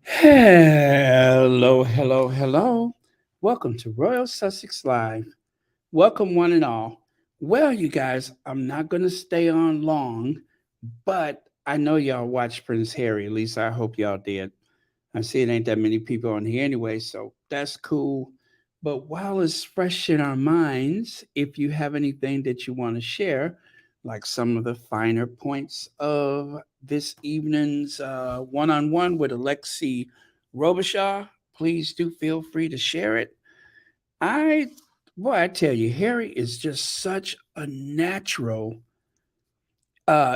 Hello, hello, hello. Welcome to Royal Sussex Live. Welcome, one and all. Well, you guys, I'm not going to stay on long, but I know y'all watched Prince Harry. At least I hope y'all did. I see it ain't that many people on here anyway, so that's cool. But while it's fresh in our minds, if you have anything that you want to share, like some of the finer points of this evening's one on one with Alexi Robichaud, please do feel free to share it. I, boy, I tell you, Harry is just such a natural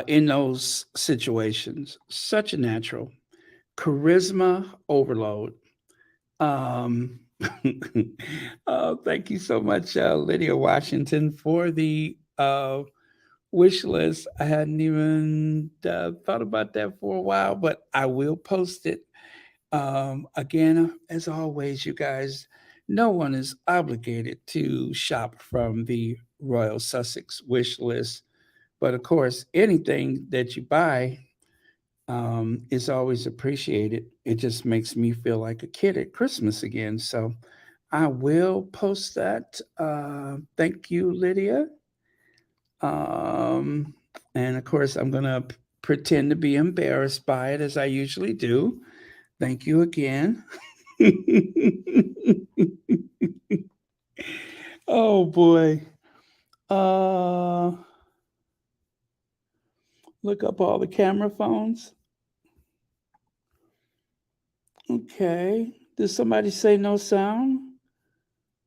in those situations, such a natural charisma overload. Um, oh, thank you so much, Lydia Washington, for the wish list. I hadn't even thought about that for a while, but I will post it. Again, as always, you guys, no one is obligated to shop from the Royal Sussex wish list. But of course, anything that you buy is always appreciated. It just makes me feel like a kid at Christmas again. So I will post that. Thank you, Lydia. Um, and of course, I'm going to pretend to be embarrassed by it as I usually do. Thank you again. Oh boy. Uh, look up all the camera phones. Okay. Did somebody say no sound?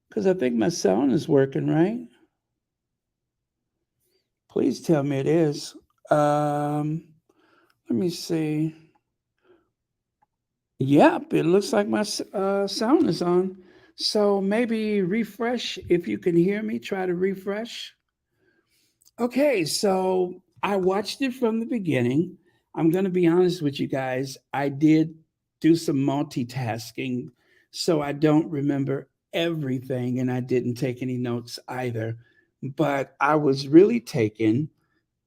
Because I think my sound is working, right? Please tell me it is. Um, Let me see. Yep, it looks like my sound is on. So maybe refresh if you can hear me. Try to refresh. Okay, so I watched it from the beginning. I'm going to be honest with you guys. I did do some multitasking, so I don't remember everything, and I didn't take any notes either. But I was really taken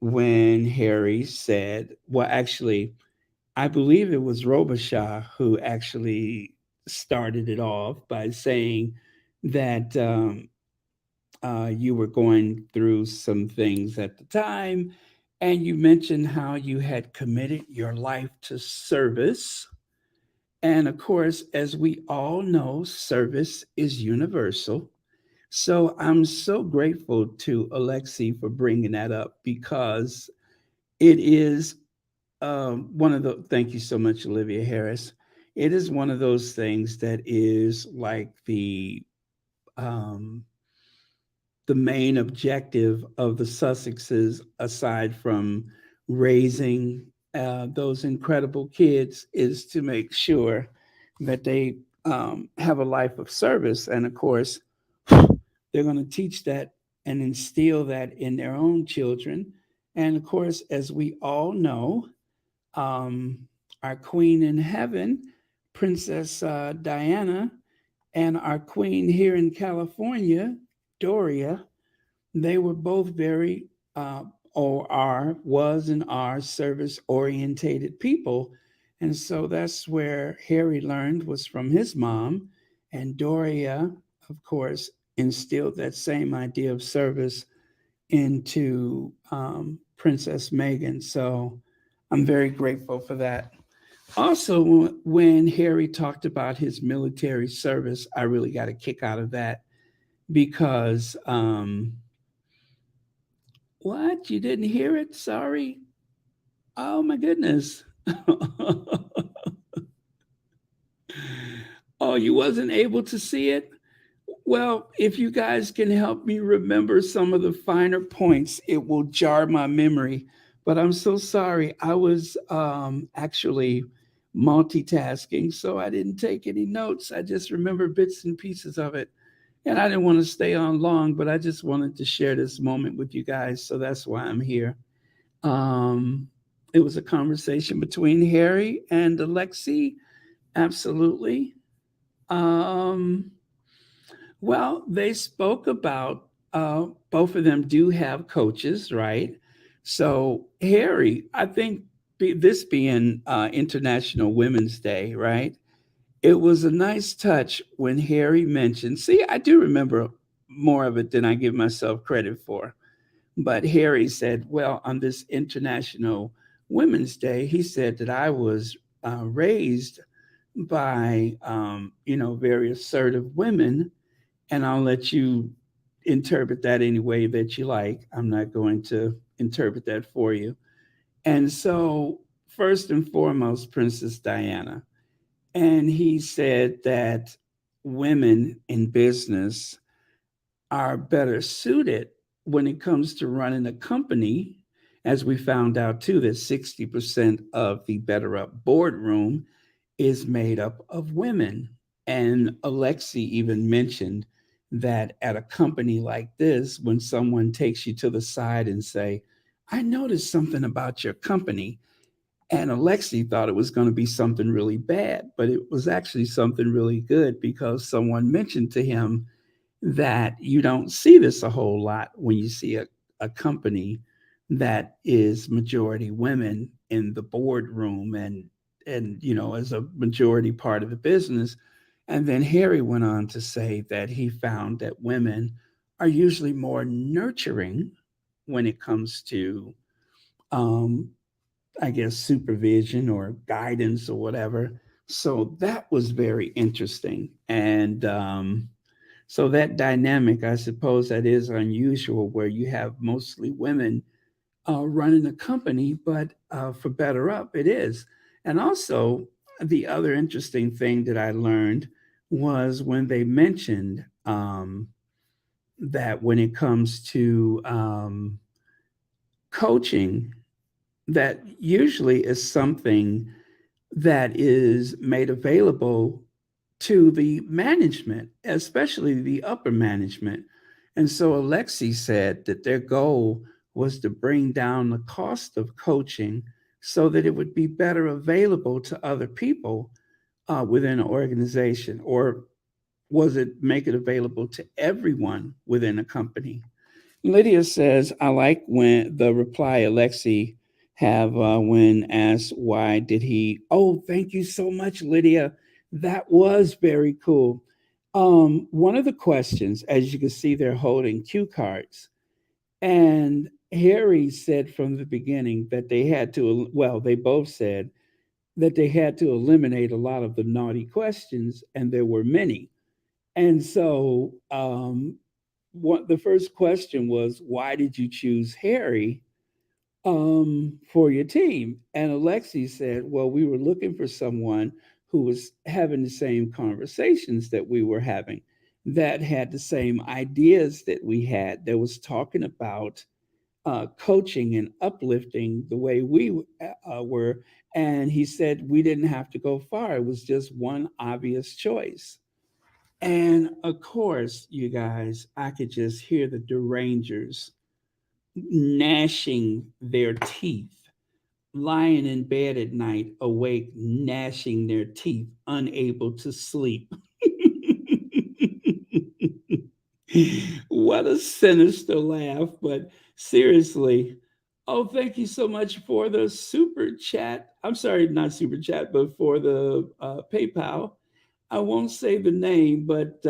when Harry said, well, actually, I believe it was Robichaud who actually started it off by saying that you were going through some things at the time, and you mentioned how you had committed your life to service. And of course, as we all know, service is universal. So I'm so grateful to Alexi for bringing that up because it is one of the, thank you so much, Olivia Harris. It is one of those things that is like um, the main objective of the Sussexes, aside from raising those incredible kids, is to make sure that they have a life of service. And of course, they're going to teach that and instill that in their own children. And of course, as we all know, um, our queen in heaven, Princess Diana, and our queen here in California, Doria, they were both very, or are, was and are service orientated people. And so that's where Harry learned was from his mom. And Doria, of course, instilled that same idea of service into Princess Megan. So I'm very grateful for that. Also, when Harry talked about his military service, I really got a kick out of that because what? You didn't hear it? Sorry. Oh my goodness. Oh, you wasn't able to see it? Well, if you guys can help me remember some of the finer points, it will jar my memory. But I'm so sorry. I was actually multitasking, so I didn't take any notes. I just remember bits and pieces of it. And I didn't want to stay on long, but I just wanted to share this moment with you guys. So that's why I'm here. Um, it was a conversation between Harry and Alexi. Absolutely. Um, well, they spoke about both of them do have coaches, right? So, Harry, I think this being International Women's Day, right? It was a nice touch when Harry mentioned, see, I do remember more of it than I give myself credit for. But Harry said, well, on this International Women's Day, he said that I was raised by, very assertive women, and I'll let you interpret that any way that you like. I'm not going to interpret that for you. And so, first and foremost, Princess Diana. And he said that women in business are better suited when it comes to running a company, as we found out too, that 60% of the Better Up boardroom is made up of women. And Alexi even mentioned that at a company like this, when someone takes you to the side and say, I noticed something about your company, and Alexi thought it was going to be something really bad, but it was actually something really good because someone mentioned to him that you don't see this a whole lot when you see a company that is majority women in the boardroom and as a majority part of the business. And then Harry went on to say that he found that women are usually more nurturing when it comes to um, I guess, supervision or guidance or whatever. So that was very interesting. And so that dynamic, I suppose that is unusual where you have mostly women running a company, but for Better Up, it is. And also, the other interesting thing that I learned was when they mentioned that when it comes to coaching, that usually is something that is made available to the management, especially the upper management. And so Alexi said that their goal was to bring down the cost of coaching so that it would be better available to other people within an organization, or was it make it available to everyone within a company? Lydia says, I like when the reply Alexi have when asked why did he. Oh, thank you so much, Lydia. That was very cool. One of the questions, as you can see, they're holding cue cards. And Harry said from the beginning that they had to, well, they both said that they had to eliminate a lot of the naughty questions, and there were many. And so what the first question was, why did you choose Harry for your team? And Alexi said, well, we were looking for someone who was having the same conversations that we were having, that had the same ideas that we had, that was talking about coaching and uplifting the way we were. And he said we didn't have to go far, it was just one obvious choice. And of course, you guys, I could just hear the derangers gnashing their teeth, lying in bed at night, awake, gnashing their teeth, unable to sleep. What a sinister laugh, but seriously. Oh, thank you so much for the super chat. I'm sorry, not super chat, but for the PayPal. I won't say the name, but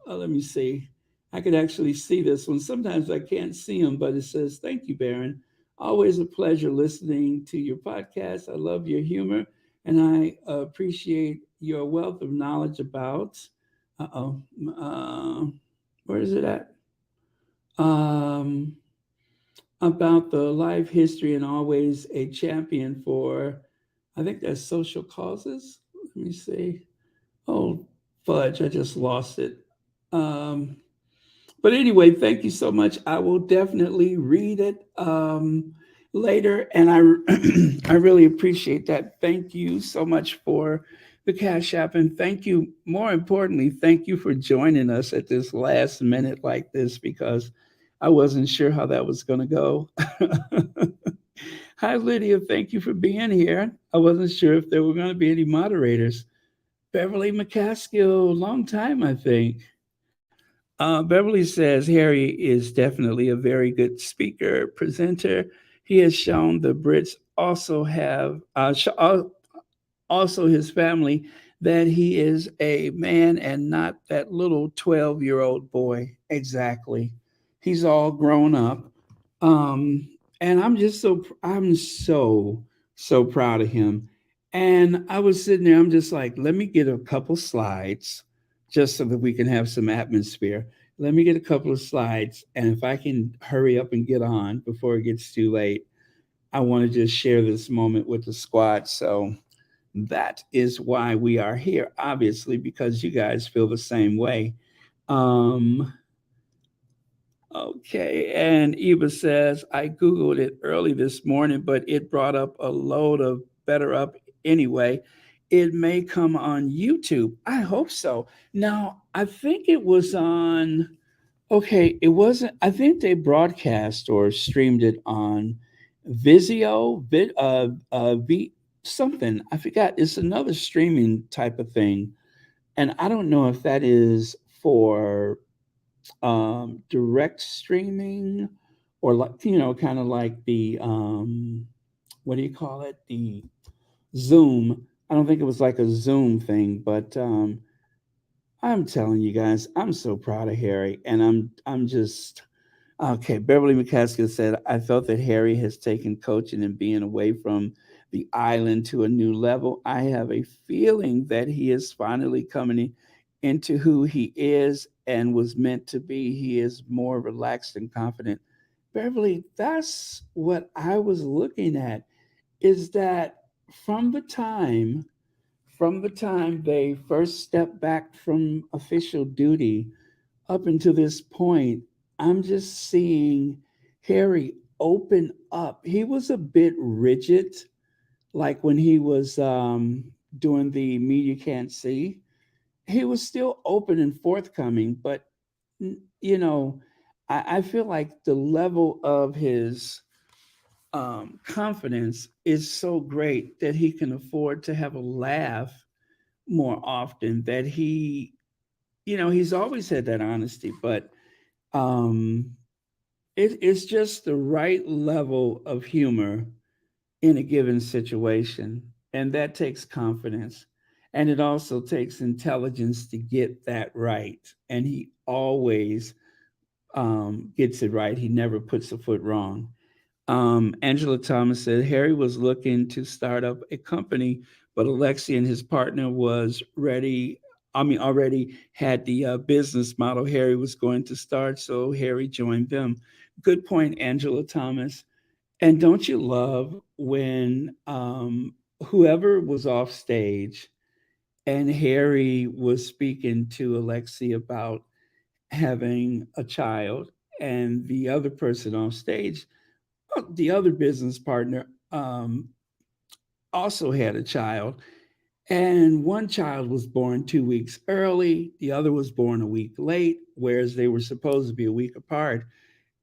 let me see. I could actually see this one. Sometimes I can't see them, but it says, thank you, Baron. Always a pleasure listening to your podcast. I love your humor, and I appreciate your wealth of knowledge about, uh-oh, uh, where is it at? Um, about the life history and always a champion for, I think that's social causes. Let me see. Oh, fudge, I just lost it. Um, but anyway, thank you so much. I will definitely read it. later, and I really appreciate that. Thank you so much for the Cash App, and thank you. More importantly, thank you for joining us at this last minute like this because I wasn't sure how that was going to go. Hi, Lydia. Thank you for being here. I wasn't sure if there were going to be any moderators. Beverly McCaskill, long time, I think. Beverly says Harry is definitely a very good speaker, presenter. He has shown the Brits also have, also his family, that he is a man and not that little 12-year-old boy. Exactly. He's all grown up. And I'm so proud of him. And I was sitting there, I'm just like, let me get a couple slides just so that we can have some atmosphere. Let me get a couple of slides. And if I can hurry up and get on before it gets too late, I want to just share this moment with the squad. So that is why we are here, obviously, because you guys feel the same way. Um, okay. And Eva says, I Googled it early this morning, but it brought up a load of better up anyway. It may come on YouTube. I hope so. Now, I think it was on. Okay, it wasn't. I think they broadcast or streamed it on something. I forgot. It's another streaming type of thing, and I don't know if that is for direct streaming or like kind of like the what do you call it? The Zoom. I don't think it was like a Zoom thing, but I'm telling you guys, I'm so proud of Harry, and I'm just okay. Beverly McCaskill said, I felt that Harry has taken coaching and being away from the island to a new level. I have a feeling that he is finally coming into who he is and was meant to be. He is more relaxed and confident. Beverly, that's what I was looking at, is that from the time they first stepped back from official duty up until this point, I'm just seeing Harry open up. He was a bit rigid, like when he was doing the Media Can't See. He was still open and forthcoming, but you know, I feel like the level of his confidence is so great that he can afford to have a laugh more often. That he's always had that honesty, but um, it's just the right level of humor in a given situation. And that takes confidence. And it also takes intelligence to get that right. And he always gets it right. He never puts a foot wrong. Angela Thomas said Harry was looking to start up a company, but Alexi and his partner was ready. I mean, already had the business model Harry was going to start, so Harry joined them. Good point, Angela Thomas. And don't you love when whoever was off stage and Harry was speaking to Alexi about having a child, and the other person on stage, the other business partner, also had a child, and one child was born 2 weeks early, the other was born a week late, whereas they were supposed to be a week apart.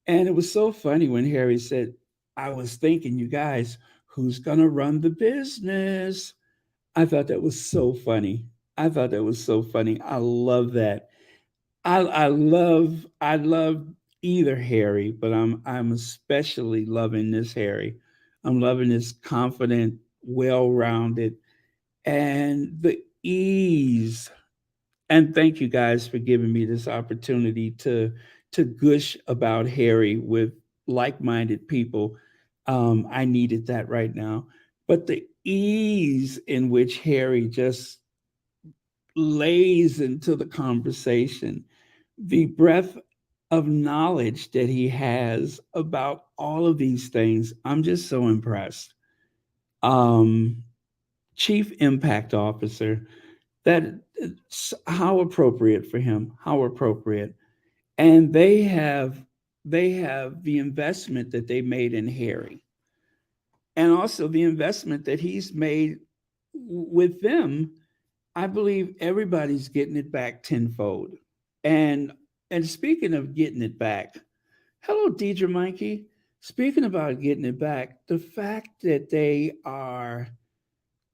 And it was so funny when Harry said, I was thinking, you guys, who's going to run the business? I thought that was so funny. I thought that was so funny. I love that. I love either Harry, but I'm especially loving this Harry. I'm loving this confident, well-rounded, and the ease. And thank you guys for giving me this opportunity to gush about Harry with like-minded people. I needed that right now. But the ease in which Harry just lays into the conversation, the breadth of knowledge that he has about all of these things, I'm just so impressed. Um, Chief Impact Officer, how appropriate for him, how appropriate. And they have the investment that they made in Harry. and also the investment that he's made with them. I believe everybody's getting it back tenfold. And and speaking of getting it back, hello, Deidre Mikey. Speaking about getting it back, the fact that they are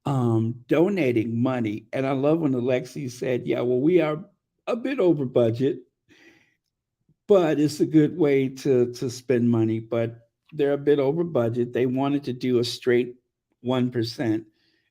donating money, and I love when Alexi said, "Yeah, well, we are a bit over budget, but it's a good way to spend money." But they're a bit over budget. They wanted to do a straight 1%,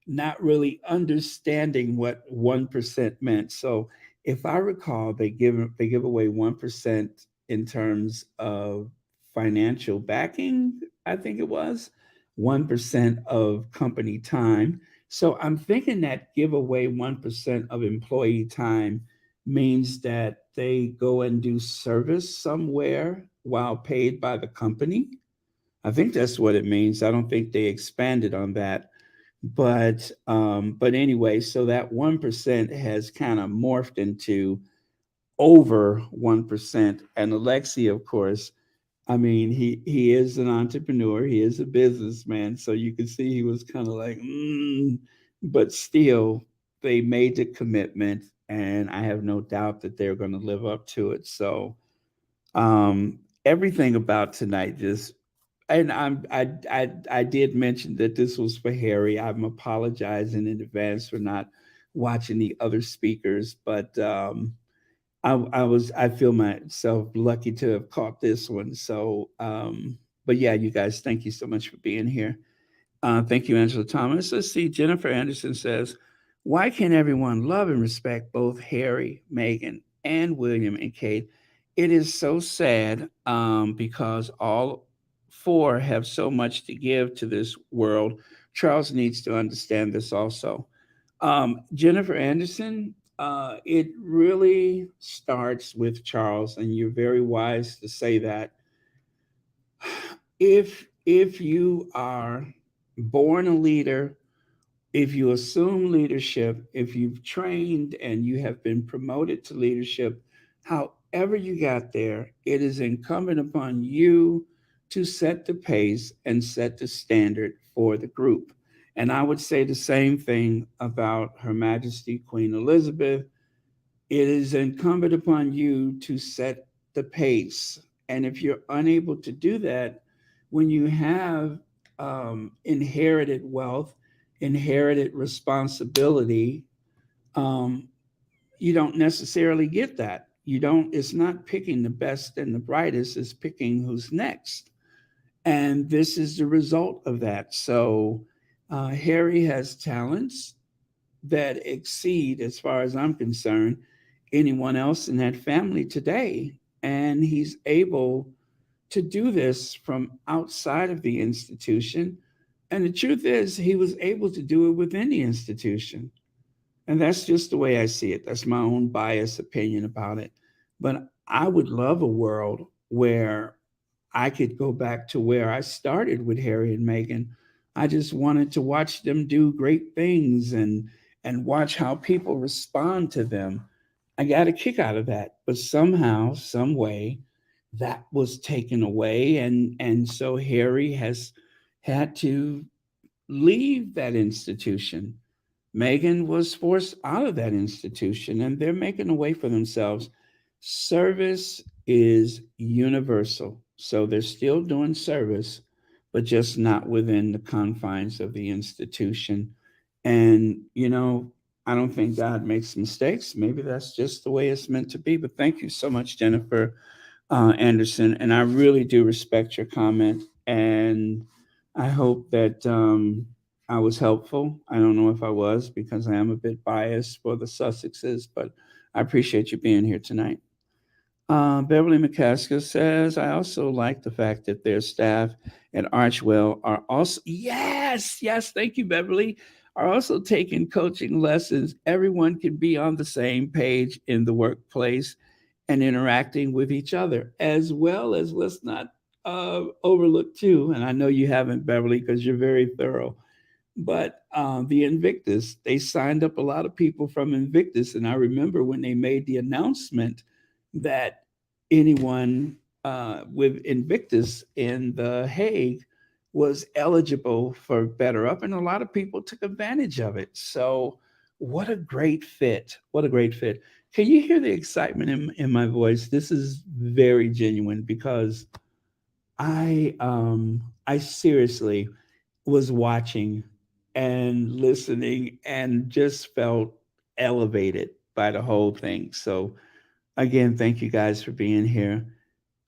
not really understanding what 1% meant. So if I recall, they give away 1% in terms of financial backing. I think it was 1% of company time. So I'm thinking that give away 1% of employee time means that they go and do service somewhere while paid by the company. I think that's what it means. I don't think they expanded on that. But anyway, so that 1% has kind of morphed into over 1%. And Alexi, of course, I mean, he is an entrepreneur. He is a businessman. So you can see he was kind of like, but still, they made the commitment, and I have no doubt that they're going to live up to it. So everything about tonight just, and I did mention that this was for Harry. I'm apologizing in advance for not watching the other speakers, but I feel myself lucky to have caught this one. So, but yeah, you guys, thank you so much for being here. Thank you, Angela Thomas. Let's see. Jennifer Anderson says, "Why can't everyone love and respect both Harry, Meghan, and William and Kate? It is so sad because all four have so much to give to this world. Charles needs to understand this also." Jennifer Anderson, it really starts with Charles, and you're very wise to say that. If you are born a leader, if you assume leadership, if you've trained and you have been promoted to leadership, however you got there, it is incumbent upon you to set the pace and set the standard for the group. And I would say the same thing about Her Majesty Queen Elizabeth. It is incumbent upon you to set the pace. And if you're unable to do that, when you have inherited wealth, inherited responsibility, um, you don't necessarily get that. You don't, it's not picking the best and the brightest, it's picking who's next. And this is the result of that. So Harry has talents that exceed, as far as I'm concerned, anyone else in that family today. And he's able to do this from outside of the institution. And the truth is, he was able to do it within the institution. And that's just the way I see it. That's my own biased opinion about it. But I would love a world where I could go back to where I started with Harry and Meghan. I just wanted to watch them do great things and watch how people respond to them. I got a kick out of that. But somehow, some way, that was taken away, and so Harry has had to leave that institution. Meghan was forced out of that institution, and they're making a way for themselves. Service is universal. So they're still doing service, but just not within the confines of the institution. And, I don't think God makes mistakes. Maybe that's just the way it's meant to be. But thank you so much, Jennifer Anderson. And I really do respect your comment. And I hope that I was helpful. I don't know if I was because I am a bit biased for the Sussexes, but I appreciate you being here tonight. Beverly McCaskill says, "I also like the fact that their staff at Archwell are also," yes, yes, thank you, Beverly, "are also taking coaching lessons. Everyone can be on the same page in the workplace and interacting with each other, as well as, let's not overlook too, and I know you haven't, Beverly, because you're very thorough, but the Invictus, they signed up a lot of people from Invictus. And I remember when they made the announcement that anyone with Invictus in The Hague was eligible for Better Up, and a lot of people took advantage of it. So, what a great fit! What a great fit! Can you hear the excitement in my voice? This is very genuine because I seriously was watching and listening and just felt elevated by the whole thing. So again, thank you guys for being here.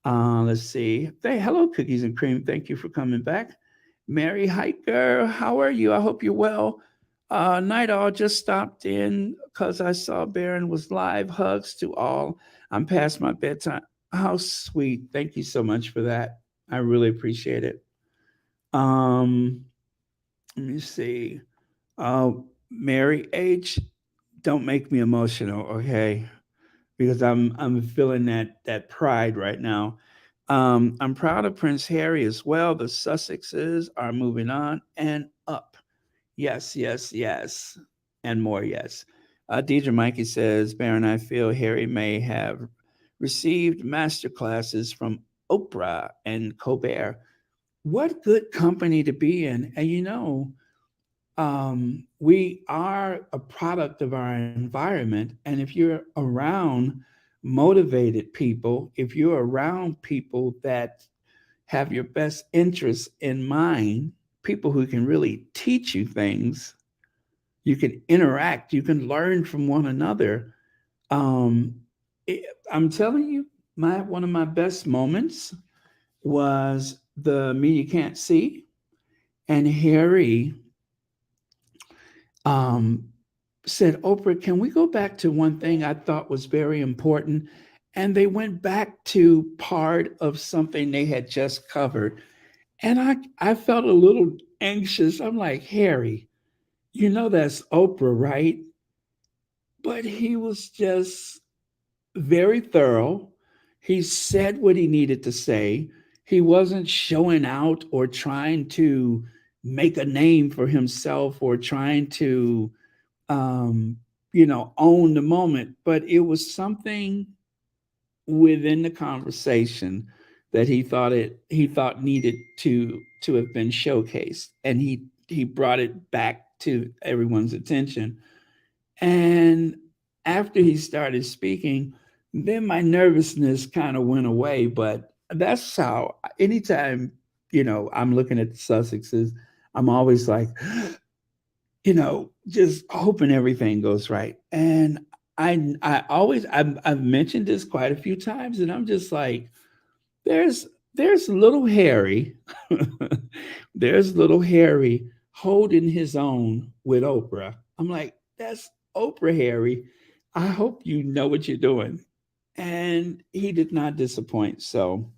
Let's see. Hey, hello, Cookies and Cream. Thank you for coming back. Mary Hiker, how are you? I hope you're well. Night All just stopped in because I saw Baron was live. Hugs to all. I'm past my bedtime. How sweet. Thank you so much for that. I really appreciate it. Um, Let me see. Uh, Mary H, don't make me emotional, okay? Because I'm feeling that pride right now. I'm proud of Prince Harry as well. The Sussexes are moving on and up. Yes, yes, yes, and more. Yes. Deidre Mikey says, Baron, I feel Harry may have received master classes from Oprah and Colbert. What good company to be in? And we are a product of our environment. And if you're around motivated people, if you're around people that have your best interests in mind, people who can really teach you things, you can interact, you can learn from one another. Um, it, I'm telling you, my one of my best moments was the Me You Can't See, and Harry um, said, Oprah, can we go back to one thing I thought was very important? And they went back to part of something they had just covered. And I felt a little anxious. I'm like, Harry, you know that's Oprah, right? But he was just very thorough. He said what he needed to say. He wasn't showing out or trying to make a name for himself or trying to um, own the moment, but it was something within the conversation that he thought needed to have been showcased, and he brought it back to everyone's attention. And after he started speaking, then my nervousness kind of went away. But that's how anytime I'm looking at the Sussexes, I'm always like, just hoping everything goes right. And I've mentioned this quite a few times, and I'm just like, there's little Harry, there's little Harry holding his own with Oprah. I'm like, that's Oprah, Harry. I hope you know what you're doing. And he did not disappoint. So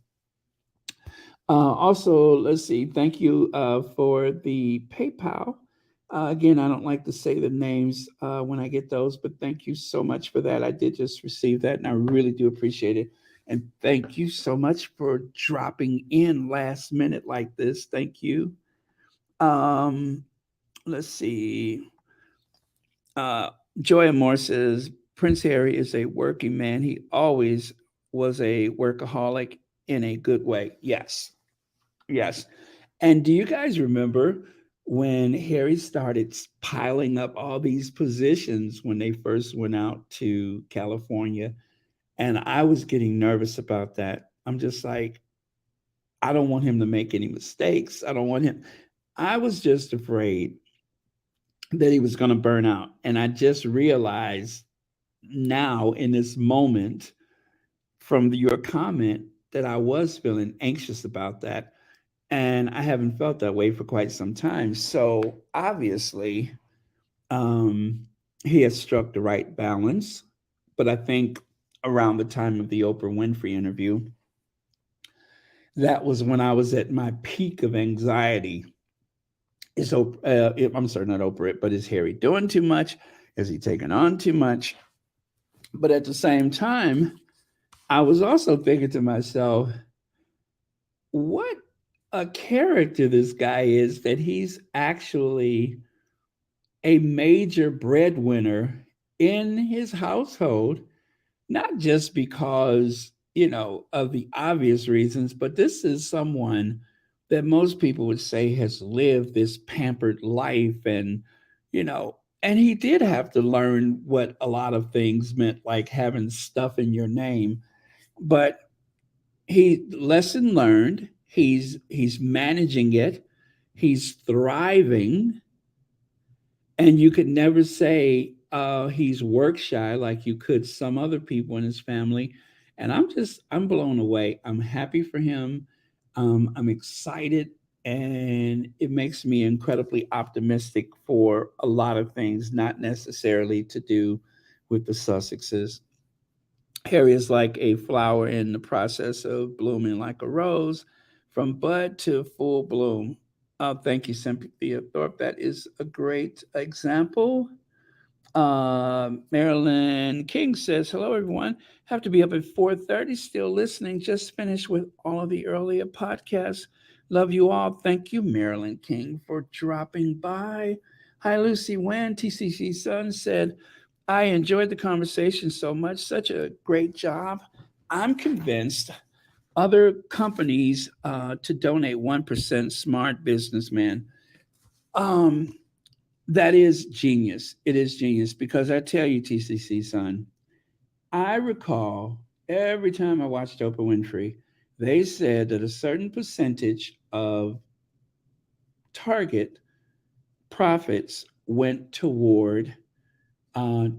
also, let's see. Thank you for the PayPal. Again, I don't like to say the names when I get those, but thank you so much for that. I did just receive that, and I really do appreciate it. And thank you so much for dropping in last minute like this. Thank you. Um, let's see. Uh, Joy Moore says Prince Harry is a working man. He always was a workaholic in a good way. Yes. Yes. And do you guys remember when Harry started piling up all these positions when they first went out to California? And I was getting nervous about that. I'm just like, I don't want him to make any mistakes. I don't want him. I was just afraid that he was going to burn out. And I just realized now in this moment from your comment that I was feeling anxious about that. And I haven't felt that way for quite some time. So obviously, um, he has struck the right balance. But I think around the time of the Oprah Winfrey interview, that was when I was at my peak of anxiety. I'm sorry, not Oprah, but is Harry doing too much? Is he taking on too much? But at the same time, I was also thinking to myself, what a character this guy is that he's actually a major breadwinner in his household, not just because, of the obvious reasons, but this is someone that most people would say has lived this pampered life, you know and he did have to learn what a lot of things meant, like having stuff in your name. But he lesson learned, he's managing it, he's thriving, and you could never say he's work shy like you could some other people in his family. And I'm blown away. I'm happy for him. I'm excited, and it makes me incredibly optimistic for a lot of things, not necessarily to do with the Sussexes. Harry is like a flower in the process of blooming, like a rose, from bud to full bloom. Thank you, Cynthia Thorpe. That is a great example. Marilyn King says, "Hello, everyone. Have to be up at 4:30. Still listening. Just finished with all of the earlier podcasts. Love you all. Thank you, Marilyn King, for dropping by." Hi, Lucy Wen. TCC Sun said, "I enjoyed the conversation so much. Such a great job. I'm convinced other companies to donate 1% smart businessman." Um, that is genius. It is genius because I tell you, TCC son, I recall every time I watched Oprah Winfrey, they said that a certain percentage of Target profits went toward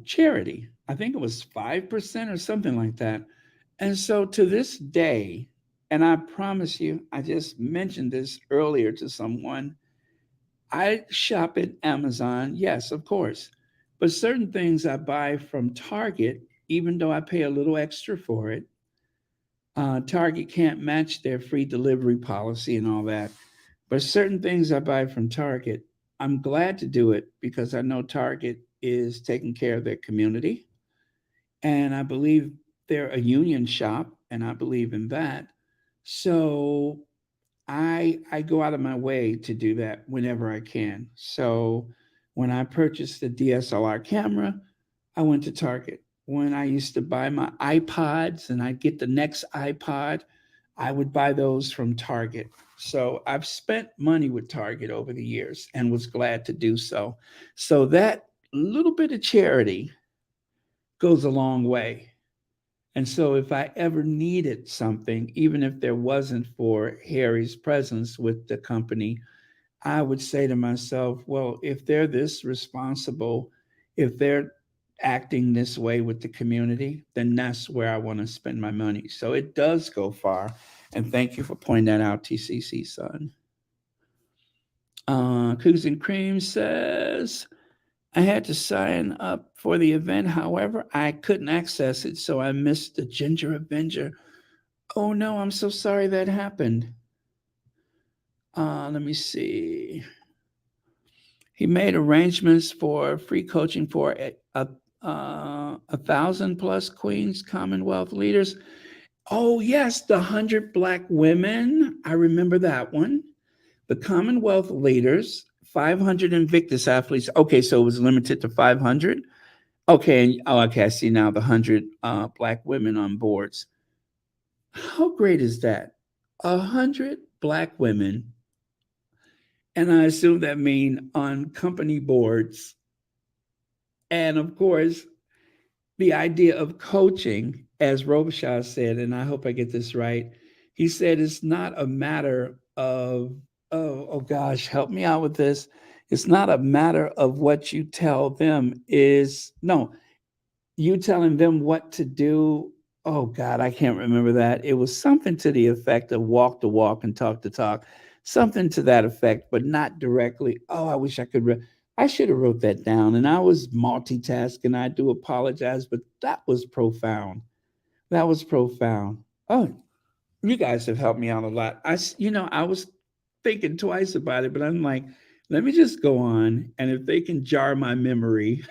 charity. I think it was 5% or something like that. And so to this day, and I promise you, I just mentioned this earlier to someone, I shop at Amazon, yes, of course. But certain things I buy from Target, even though I pay a little extra for it, Target can't match their free delivery policy and all that. But certain things I buy from Target, I'm glad to do it because I know Target is taking care of their community. And I believe they're a union shop, and I believe in that. So I go out of my way to do that whenever I can. So when I purchased the DSLR camera, I went to Target. When I used to buy my iPods and I'd get the next iPod, I would buy those from Target. So I've spent money with Target over the years and was glad to do so. So that little bit of charity goes a long way. And so if I ever needed something, even if there wasn't for Harry's presence with the company, I would say to myself, well, if they're this responsible, if they're acting this way with the community, then that's where I want to spend my money. So it does go far. And thank you for pointing that out, TCC son. Cooks and Cream says, I had to sign up for the event. However, I couldn't access it, so I missed the Ginger Avenger. Oh no, I'm so sorry that happened. Let me see. He made arrangements for free coaching for a thousand plus Queens Commonwealth leaders. Oh yes, the 100 Black women. I remember that one. The Commonwealth leaders, 500 Invictus athletes. Okay, so it was limited to 500. Okay, oh, okay, I see now the 100 Black women on boards. How great is that? 100 Black women, and I assume that mean on company boards. And of course, the idea of coaching, as Robichaud said, and I hope I get this right, he said it's not a matter of, oh gosh, help me out with this. It's not a matter of what you tell them, is no, you telling them what to do. Oh God, I can't remember that. It was something to the effect of walk the walk and talk the talk, something to that effect, but not directly. Oh, I wish I could. I should have wrote that down, and I was multitasking. I do apologize, but that was profound. That was profound. Oh, you guys have helped me out a lot. I was thinking twice about it, but I'm like, let me just go on, and if they can jar my memory.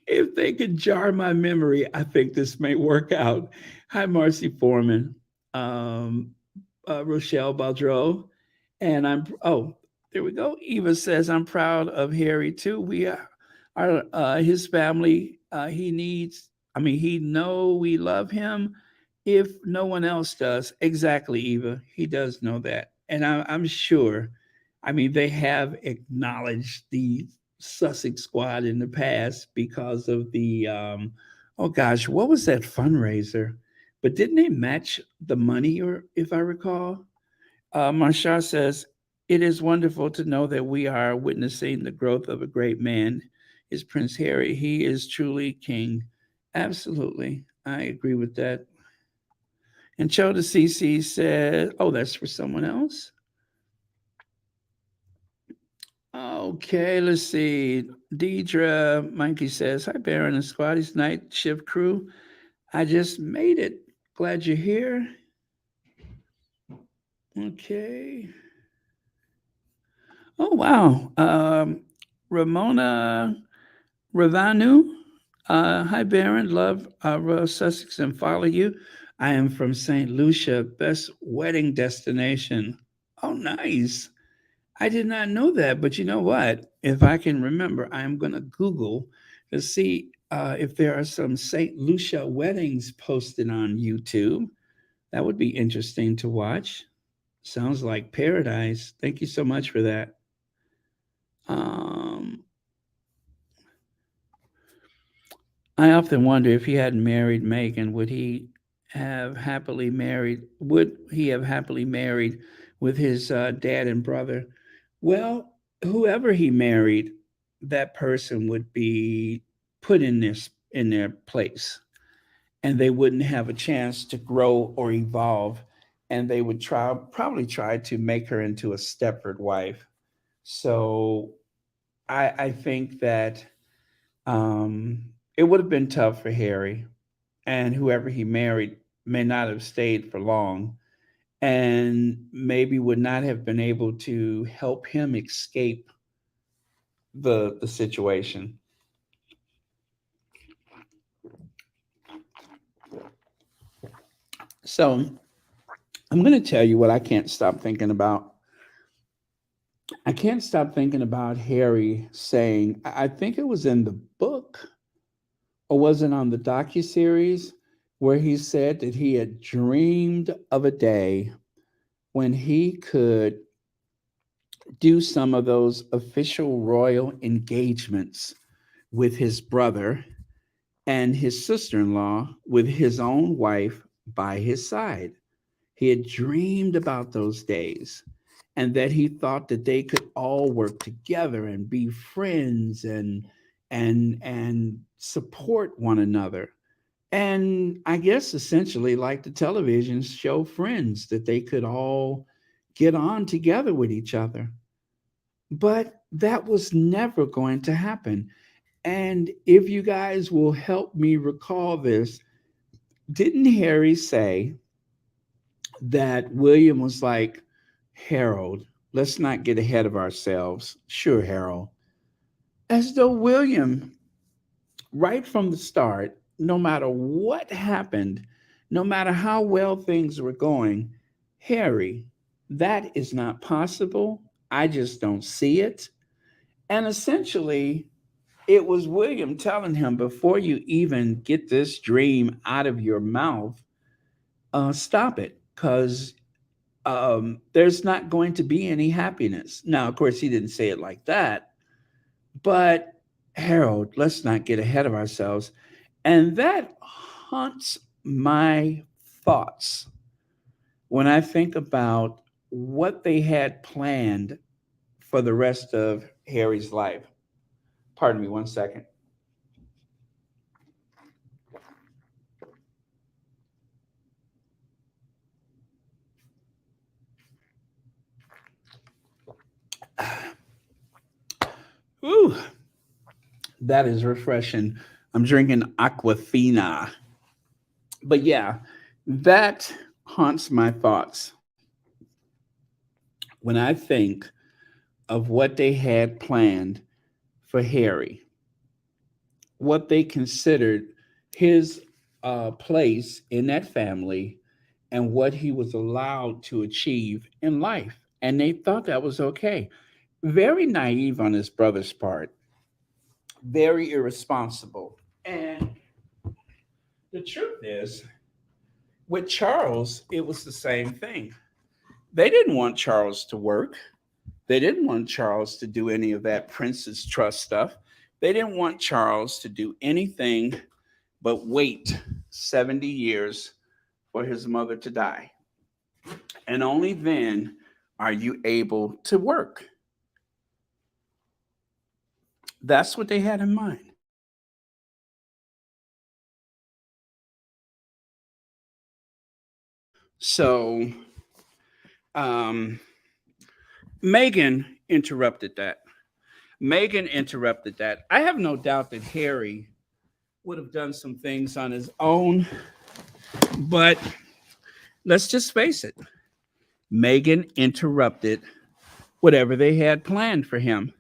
If they could jar my memory, I think this may work out. Hi, Marcy Foreman, um, Rochelle Baldreau, and there we go. Eva says, I'm proud of Harry too. We are his family. He know we love him, if no one else does. Exactly, Eva. He does know that. And I'm sure, I mean, they have acknowledged the Sussex squad in the past because of oh gosh, what was that fundraiser? But didn't they match the money, or if I recall? Marshall says, it is wonderful to know that we are witnessing the growth of a great man. Is Prince Harry. He is truly king. Absolutely. I agree with that. And Choda CC said, oh, that's for someone else. Okay, let's see. Deidre Mikey says, hi, Baron and Squatty's night shift crew. I just made it. Glad you're here. Okay. Oh, wow. Ramona Ravanu. Hi, Baron. Love Royal Sussex and follow you. I am from St. Lucia, best wedding destination. Oh, nice. I did not know that, but you know what? If I can remember, I am going to Google to see if there are some St. Lucia weddings posted on YouTube. That would be interesting to watch. Sounds like paradise. Thank you so much for that. Um, I often wonder if he hadn't married Megan, would he have happily married with his dad and brother? Well, whoever he married, that person would be put in their place, and they wouldn't have a chance to grow or evolve, and they would probably try to make her into a Stepford wife. So I think that um, it would have been tough for Harry, and whoever he married may not have stayed for long, and maybe would not have been able to help him escape the situation. So I'm going to tell you what I can't stop thinking about. I can't stop thinking about Harry saying, I think it was in the book or was it on the docuseries where he said that he had dreamed of a day when he could do some of those official royal engagements with his brother and his sister in law with his own wife by his side. He had dreamed about those days and that he thought that they could all work together and be friends and support one another. And I guess essentially like the television show Friends, that they could all get on together with each other. But that was never going to happen. And if you guys will help me recall this, didn't Harry say that William was like, Harold, let's not get ahead of ourselves. Sure, Harold. As though William, right from the start, no matter what happened, no matter how well things were going, Harry, that is not possible. I just don't see it. And essentially, it was William telling him, before you even get this dream out of your mouth, stop it, because there's not going to be any happiness. Now, of course, he didn't say it like that, but Harold, let's not get ahead of ourselves. And that haunts my thoughts when I think about what they had planned for the rest of Harry's life. Pardon me one second. Ooh, that is refreshing. I'm drinking Aquafina. But yeah, that haunts my thoughts when I think of what they had planned for Harry, what they considered his place in that family, and what he was allowed to achieve in life. And they thought that was okay. Very naive on his brother's part, very irresponsible. And the truth is, With Charles, it was the same thing. They didn't want Charles to work. They didn't want Charles to do any of that Prince's Trust stuff. They didn't want Charles to do anything but wait 70 years for his mother to die. And only then are you able to work. That's what they had in mind. So um, Megan interrupted that. Megan interrupted that. I have no doubt that Harry would have done some things on his own, but let's just face it. Megan interrupted whatever they had planned for him,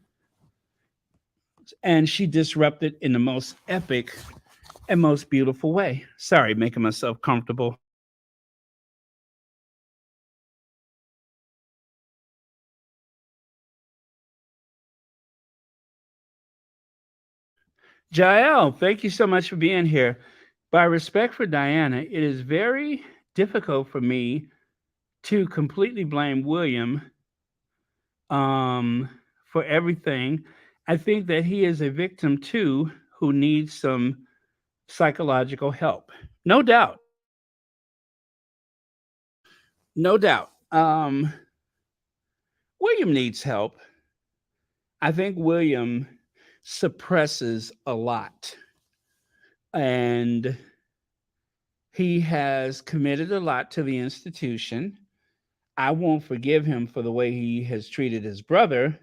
and she disrupted in the most epic and most beautiful way. Sorry, making myself comfortable. Jael, thank you so much for being here. By respect for Diana, it is very difficult for me to completely blame William um, for everything. I think that he is a victim too who needs some psychological help. No doubt. No doubt. William needs help. I think William suppresses a lot. And he has committed a lot to the institution. I won't forgive him for the way he has treated his brother,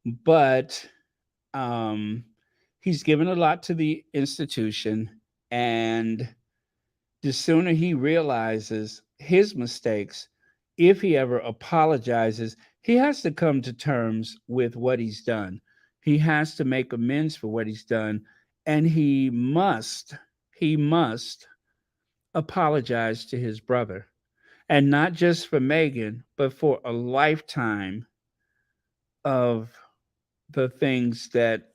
but um, he's given a lot to the institution. And the sooner he realizes his mistakes, if he ever apologizes, he has to come to terms with what he's done. He has to make amends for what he's done. And he must apologize to his brother. And not just for Megan, but for a lifetime of the things that,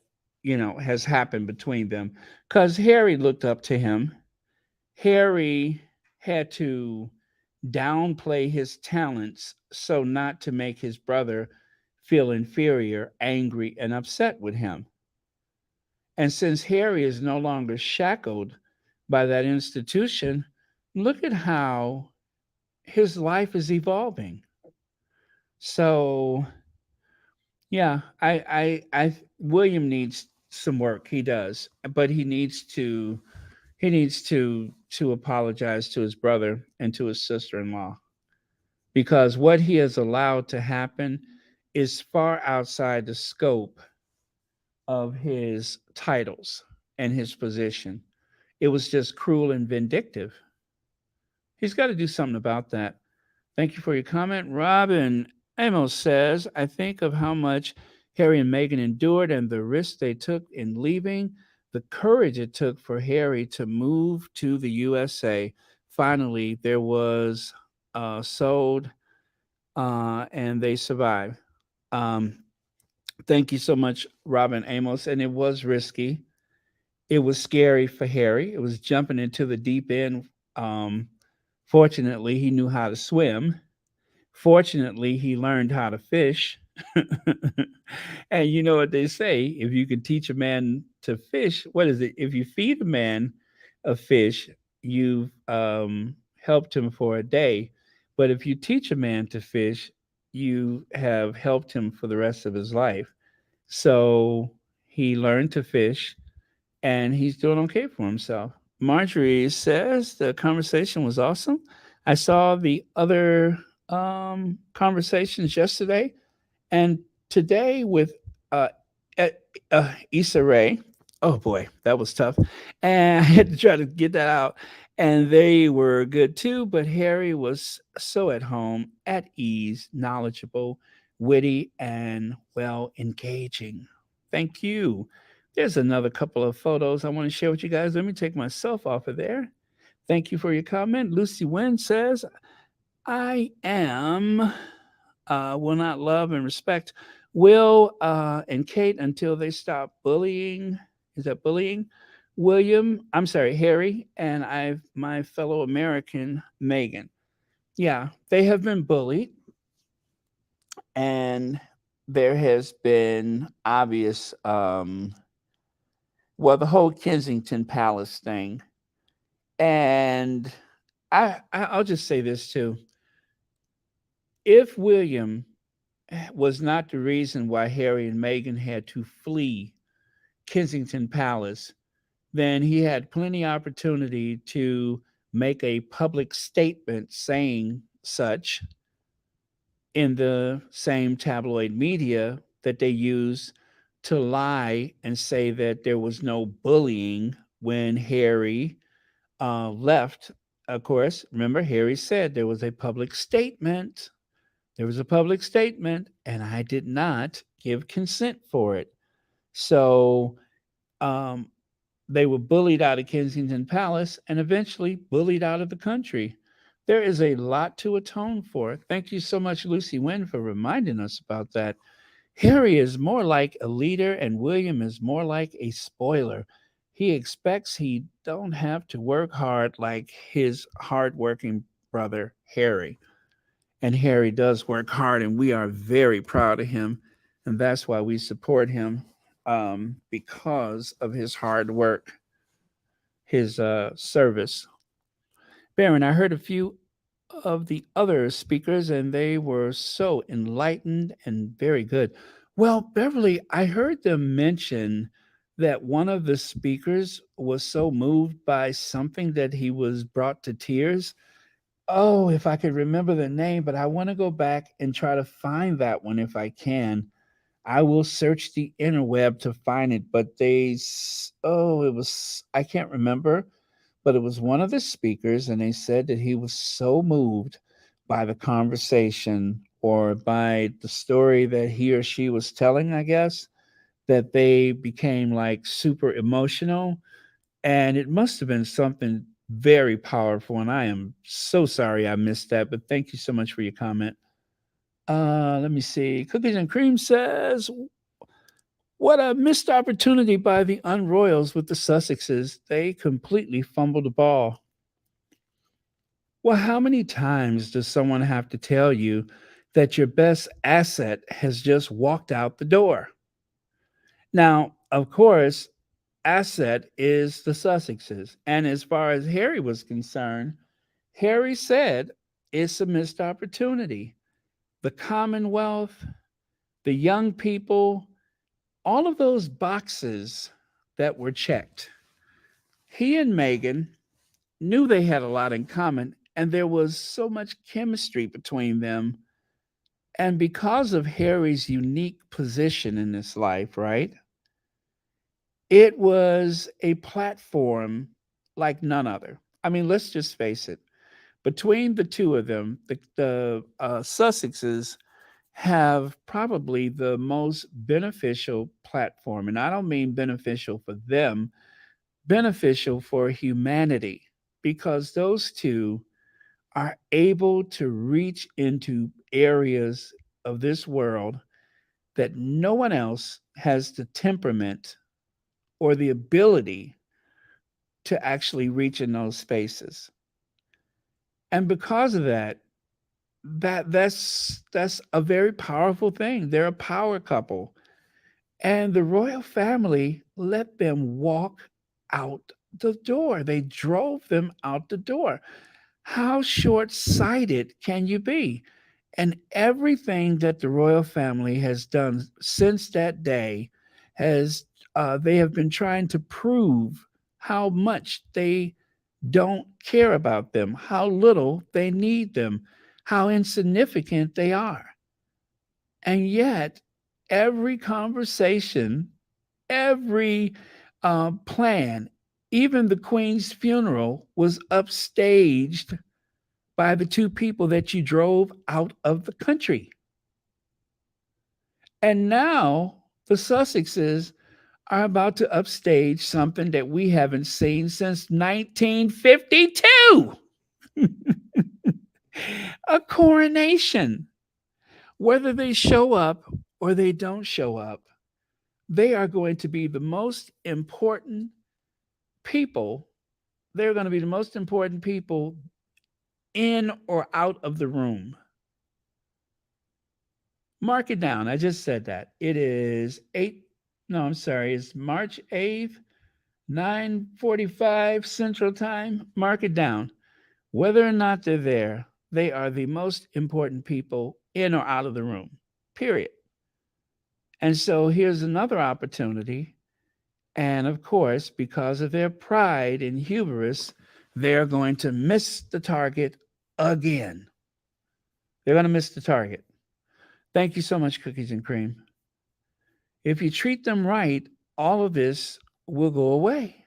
has happened between them. Because Harry looked up to him. Harry had to downplay his talents so not to make his brother feel inferior, angry, and upset with him. And since Harry is no longer shackled by that institution, look at how his life is evolving. So yeah, William needs some work. He does, but he needs to apologize to his brother and to his sister-in-law because what he has allowed to happen is far outside the scope of his titles and his position. It was just cruel and vindictive. He's got to do something about that. Thank you for your comment. Robin Amos says, I think of how much Harry and Meghan endured and the risk they took in leaving, the courage it took for Harry to move to the USA. Finally, there was sold and they survived. Um, thank you so much, Robin Amos. And it was risky. It was scary for Harry. It was jumping into the deep end. Um, Fortunately, he knew how to swim. Fortunately, he learned how to fish. And you know what they say, if you can teach a man to fish, what is it? If you feed a man a fish, you've helped him for a day. But if you teach a man to fish, you have helped him for the rest of his life. So he learned to fish and he's doing okay for himself. Marjorie says the conversation was awesome. I saw the other conversations yesterday and today with uh, E- Issa Rae. Oh boy, that was tough. And I had to try to get that out. And they were good too, but Harry was so at home, at ease, knowledgeable, witty, and well, engaging. Thank you. There's another couple of photos I want to share with you guys. Let me take myself off of there. Thank you for your comment. Lucy Wynn says, I am will not love and respect Will and Kate until they stop bullying. Is that bullying? Harry, and my fellow American Meghan. Yeah, they have been bullied, and there has been obvious, well, the whole Kensington Palace thing, and I'll just say this too: if William was not the reason why Harry and Meghan had to flee Kensington Palace, then he had plenty opportunity to make a public statement saying such in the same tabloid media that they use to lie and say that there was no bullying when Harry left. Of course, remember, Harry said there was a public statement. There was a public statement, and I did not give consent for it. So um, they were bullied out of Kensington Palace and eventually bullied out of the country. There is a lot to atone for. Thank you so much, Lucy Wynn, for reminding us about that. Harry is more like a leader, and William is more like a spoiler. He expects he don't have to work hard like his hardworking brother, Harry. And Harry does work hard, and we are very proud of him. And that's why we support him because of his hard work, his service. Baron, I heard a few of the other speakers, and they were so enlightened and very good. Well, Beverly, I heard them mention that one of the speakers was so moved by something that he was brought to tears. Oh, if I could remember the name, but I want to go back and try to find that one if I can. I will search the interweb to find it, but it was, I can't remember, but it was one of the speakers, and they said that he was so moved by the conversation or by the story that he or she was telling, I guess, that they became like super emotional. And it must have been something very powerful. And I am so sorry I missed that, but thank you so much for your comment. Let me see. Cookies and Cream says, what a missed opportunity by the Unroyals with the Sussexes. They completely fumbled the ball. Well, how many times does someone have to tell you that your best asset has just walked out the door? Now, of course, asset is the Sussexes. And as far as Harry was concerned, Harry said it's a missed opportunity. The Commonwealth, the young people, all of those boxes that were checked. He and Meghan knew they had a lot in common, and there was so much chemistry between them. And because of Harry's unique position in this life, right? It was a platform like none other. I mean, let's just face it. Between the two of them, the Sussexes have probably the most beneficial platform. And I don't mean beneficial for them, beneficial for humanity, because those two are able to reach into areas of this world that no one else has the temperament or the ability to actually reach in those spaces. And because of that, that's a very powerful thing. They're a power couple. And the royal family let them walk out the door. They drove them out the door. How short sighted can you be? And everything that the royal family has done since that day has, they have been trying to prove how much they don't care about them, how little they need them, how insignificant they are. And yet, every conversation, every plan, even the Queen's funeral was upstaged by the two people that you drove out of the country. And now the Sussexes are about to upstage something that we haven't seen since 1952. A coronation. Whether they show up or they don't show up, they are going to be the most important people, they're going to be the most important people in or out of the room. Mark it down. I just said that. It is 8, no, I'm sorry, it's March 8th, 9:45 Central Time. Mark it down. Whether or not they're there, they are the most important people in or out of the room. Period. And so here's another opportunity. And of course, because of their pride and hubris, they're going to miss the target again. They're going to miss the target. Thank you so much, Cookies and Cream. If you treat them right, all of this will go away.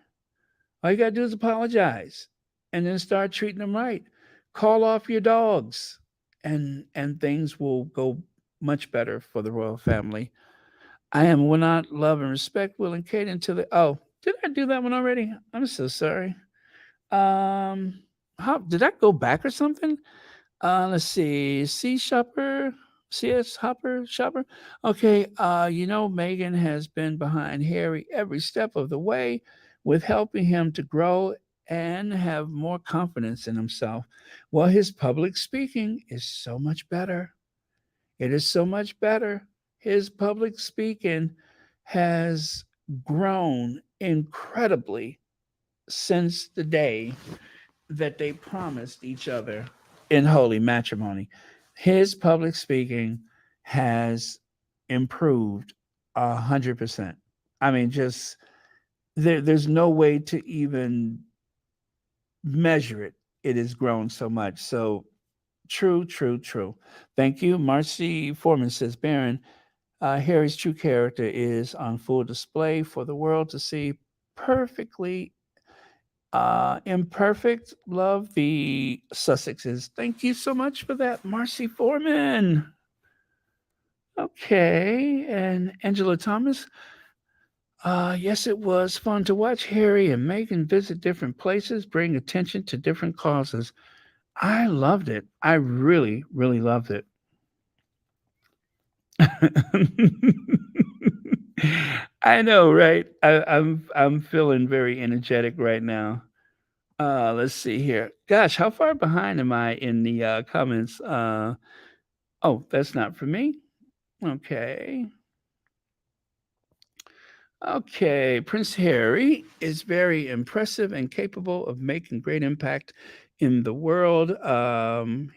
All you got to do is apologize and then start treating them right. Call off your dogs, and things will go much better for the royal family. I am will not love and respect Will and Kate until they. Oh, did I do that one already? I'm so sorry. Um, how did I go back or something? Let's see. C Shopper, CS Hopper, Shopper. Okay. Megan has been behind Harry every step of the way with helping him to grow and have more confidence in himself. Well, his public speaking is so much better. It is so much better. His public speaking has grown incredibly since the day that they promised each other in holy matrimony. His public speaking has improved 100%. I mean, just there's no way to even measure it. It has grown so much. So true, true, true. Thank you. Marcy Foreman says, Baron, Harry's true character is on full display for the world to see. Perfectly imperfect. Love the Sussexes. Thank you so much for that, Marcy Foreman. Okay, and Angela Thomas. Yes, it was fun to watch Harry and Meghan visit different places, bring attention to different causes. I loved it. I really, really loved it. I know, right? I'm feeling very energetic right now. Let's see here. Gosh, how far behind am I in the comments? Oh, that's not for me. Okay. Okay. Prince Harry is very impressive and capable of making great impact in the world.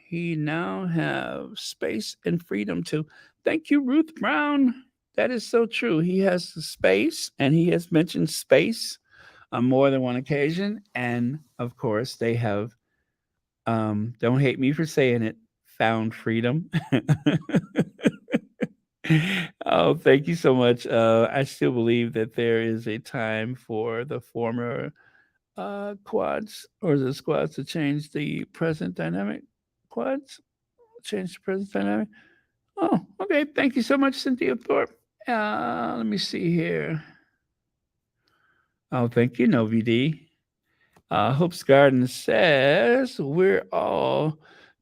He now have space and freedom to. Thank you, Ruth Brown. That is so true. He has the space, and he has mentioned space on more than one occasion. And of course, they have don't hate me for saying it, found freedom. Oh, thank you so much. I still believe that there is a time for the former quads or the squads to change the present dynamic. Quads change the present dynamic. Oh, okay. Thank you so much, Cynthia Thorpe. Let me see here. Oh, thank you, NoVD. Hope's Garden says we're all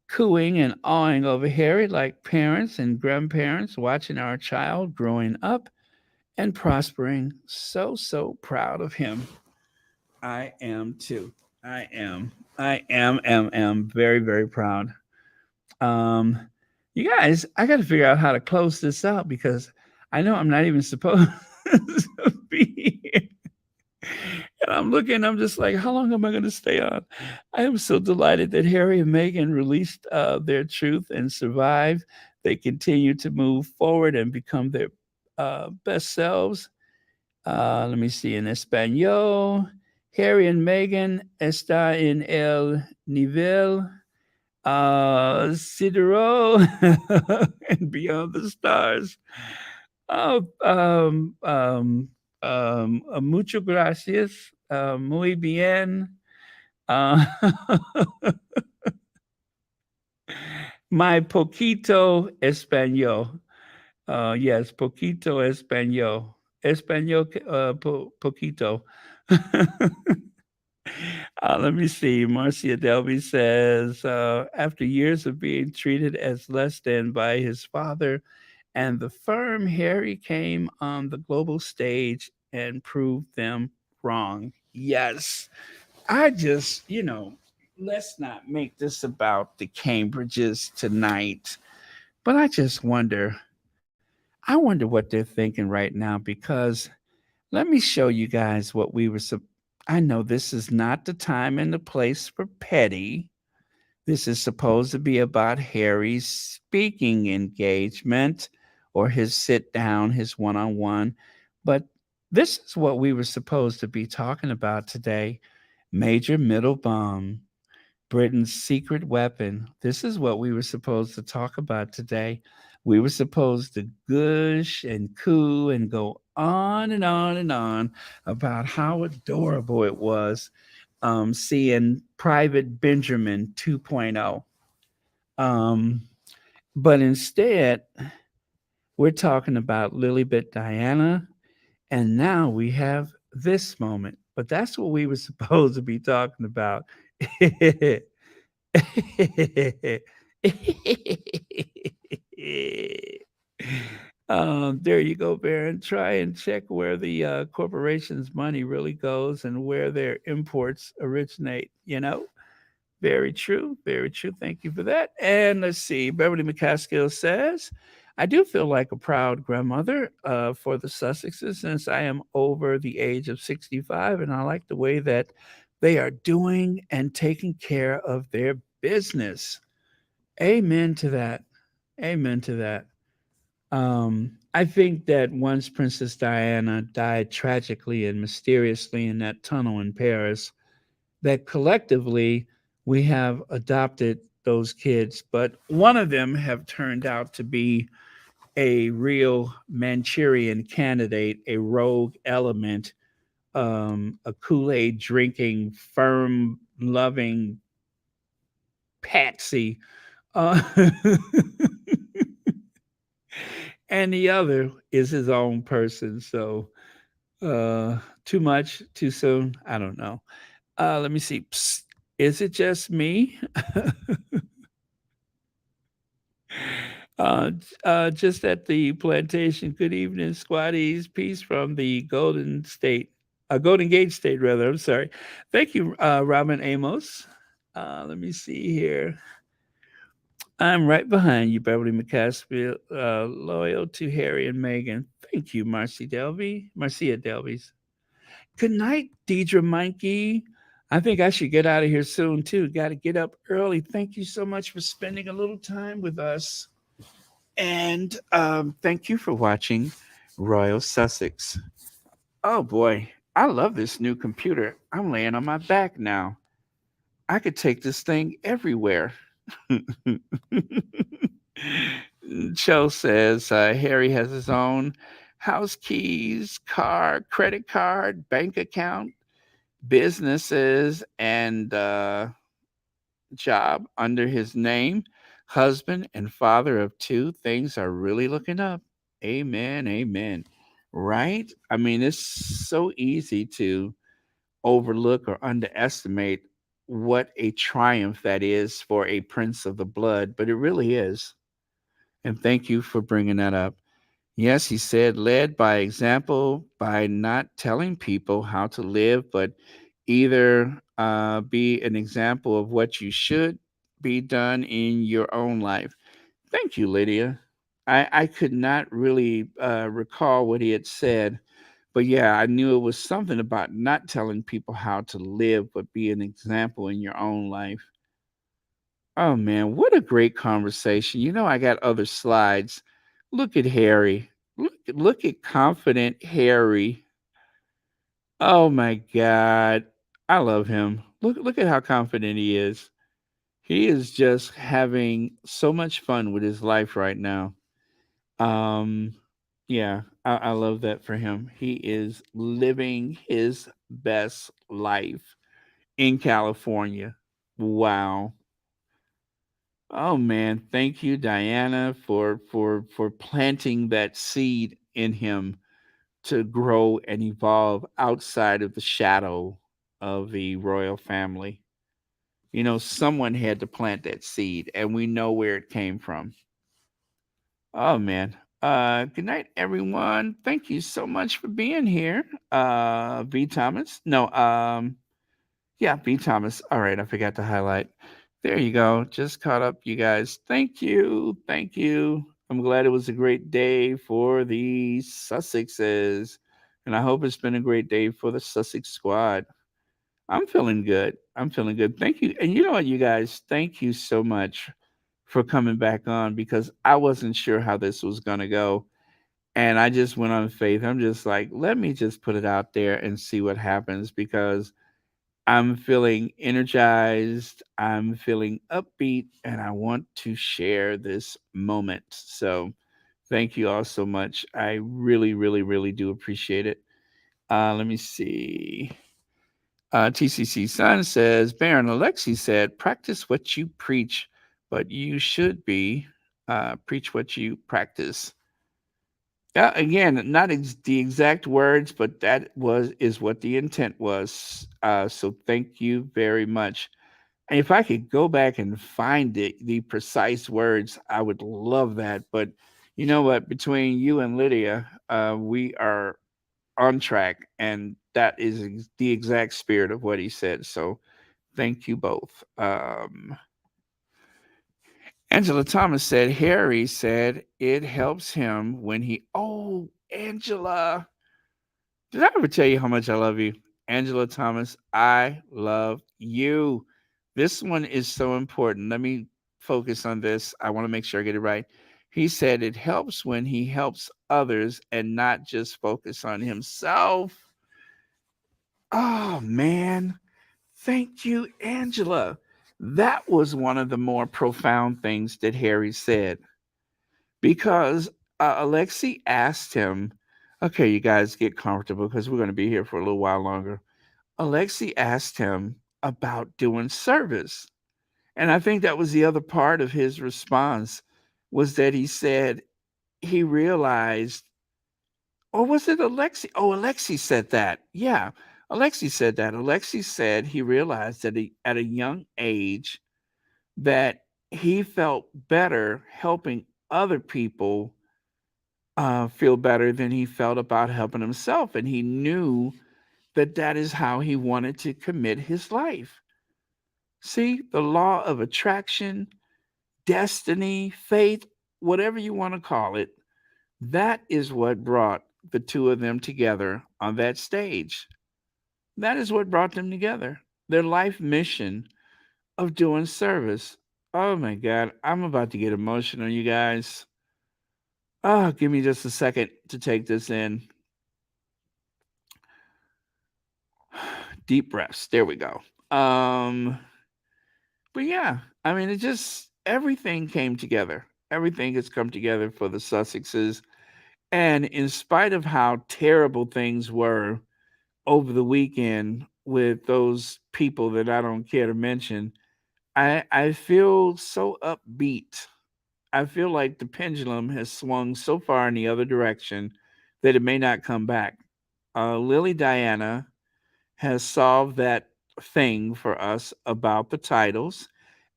cooing and awing over Harry like parents and grandparents watching our child growing up and prospering. So, so proud of him. I am too. I am. I am very, very proud. Um, you guys, I got to figure out how to close this out because I know I'm not even supposed to be here. And I'm looking, I'm just like, how long am I going to stay on? I am so delighted that Harry and Meghan released their truth and survived. They continue to move forward and become their best selves. Let me see in Espanol. Harry and Meghan está en el nivel Sidero and beyond the stars. Oh, muchas gracias. Muy bien. Uh, my poquito español. Yes, poquito español. Español, poquito. Let me see. Marcia Delby says, after years of being treated as less than by his father and the firm, Harry came on the global stage and proved them wrong. Yes. I just, let's not make this about the Cambridges tonight. But I wonder what they're thinking right now because let me show you guys what we were. I know this is not the time and the place for petty. This is supposed to be about Harry's speaking engagement or his sit down, his one on one. But this is what we were supposed to be talking about today. Major Middle Bomb, Britain's secret weapon. This is what we were supposed to talk about today. We were supposed to gush and coo and go on and on and on about how adorable it was seeing Private Benjamin 2.0. Um, but instead, we're talking about Lilybet Diana, and now we have this moment. But that's what we were supposed to be talking about. There you go, Baron. Try and check where the corporation's money really goes and where their imports originate. Very true. Very true. Thank you for that. And let's see. Beverly McCaskill says, I do feel like a proud grandmother for the Sussexes since I am over the age of 65, and I like the way that they are doing and taking care of their business. Amen to that. Amen to that. I think that once Princess Diana died tragically and mysteriously in that tunnel in Paris, that collectively we have adopted those kids, but one of them have turned out to be a real Manchurian candidate, a rogue element, a Kool-Aid drinking, firm loving patsy. Uh, and the other is his own person. So too much, too soon. I don't know. Let me see. Psst. Is it just me? uh, just at the plantation. Good evening, squatties. Peace from the Golden Gate State, rather. I'm sorry. Thank you, Robin Amos. Let me see here. I'm right behind you, Beverly McCaskill, loyal to Harry and Meghan. Thank you, Marcia Delby's. Good night, Deidre Mikey. I think I should get out of here soon, too. Got to get up early. Thank you so much for spending a little time with us. And thank you for watching Royal Sussex. Oh boy, I love this new computer. I'm laying on my back now. I could take this thing everywhere. Cho says Harry has his own house keys, car, credit card, bank account, businesses, and job under his name. Husband and father of two. Things are really looking up. Amen. Amen. Right? I mean, it's so easy to overlook or underestimate what a triumph that is for a prince of the blood, but it really is. And thank you for bringing that up. Yes, he said, led by example, by not telling people how to live, but either be an example of what you should be done in your own life. Thank you, Lydia. I could not really recall what he had said, but yeah, I knew it was something about not telling people how to live, but be an example in your own life. Oh man, what a great conversation. I got other slides. Look at Harry. Look at confident Harry. Oh my god. I love him. Look at how confident he is. He is just having so much fun with his life right now. Um yeah, I love that for him. He is living his best life in California. Wow. Oh man, thank you, Diana, for planting that seed in him to grow and evolve outside of the shadow of the royal family. Someone had to plant that seed, and we know where it came from. Oh man. Good night, everyone. Thank you so much for being here. V. Thomas. No, yeah, V. Thomas. All right, I forgot to highlight. There you go. Just caught up, you guys. Thank you. Thank you. I'm glad it was a great day for the Sussexes. And I hope it's been a great day for the Sussex squad. I'm feeling good. I'm feeling good. Thank you. And you know what, you guys? Thank you so much for coming back on because I wasn't sure how this was going to go. And I just went on faith. I'm just like, let me just put it out there and see what happens because I'm feeling energized. I'm feeling upbeat and I want to share this moment. So thank you all so much. I really, really, really do appreciate it. Let me see. TCC Sun says, Baron Alexi said, practice what you preach, but you should be preach what you practice. Again, not the exact words, but that was is what the intent was. So thank you very much. And if I could go back and find the precise words, I would love that. But you know what? Between you and Lydia, we are on track, and that is the exact spirit of what he said. So thank you both. Angela Thomas said, Harry said it helps him when he. Oh, Angela. Did I ever tell you how much I love you? Angela Thomas, I love you. This one is so important. Let me focus on this. I want to make sure I get it right. He said it helps when he helps others and not just focus on himself. Oh, man. Thank you, Angela. That was one of the more profound things that Harry said because Alexi asked him, okay, you guys get comfortable because we're going to be here for a little while longer. Alexi asked him about doing service. And I think that was the other part of his response was that he said he realized, or was it Alexi? Oh, Alexi said that. Yeah, Alexi said that. Alexi said he realized that at a young age that he felt better helping other people feel better than he felt about helping himself. And he knew that that is how he wanted to commit his life. See, the law of attraction, destiny, fate, whatever you want to call it, that is what brought the two of them together on that stage. That is what brought them together. Their life mission of doing service. Oh my God, I'm about to get emotional, you guys. Oh, give me just a second to take this in. Deep breaths. There we go. But yeah, I mean, it just everything came together. Everything has come together for the Sussexes. And in spite of how terrible things were over the weekend with those people that I don't care to mention, I feel so upbeat. I feel like the pendulum has swung so far in the other direction that it may not come back. Lily Diana has solved that thing for us about the titles.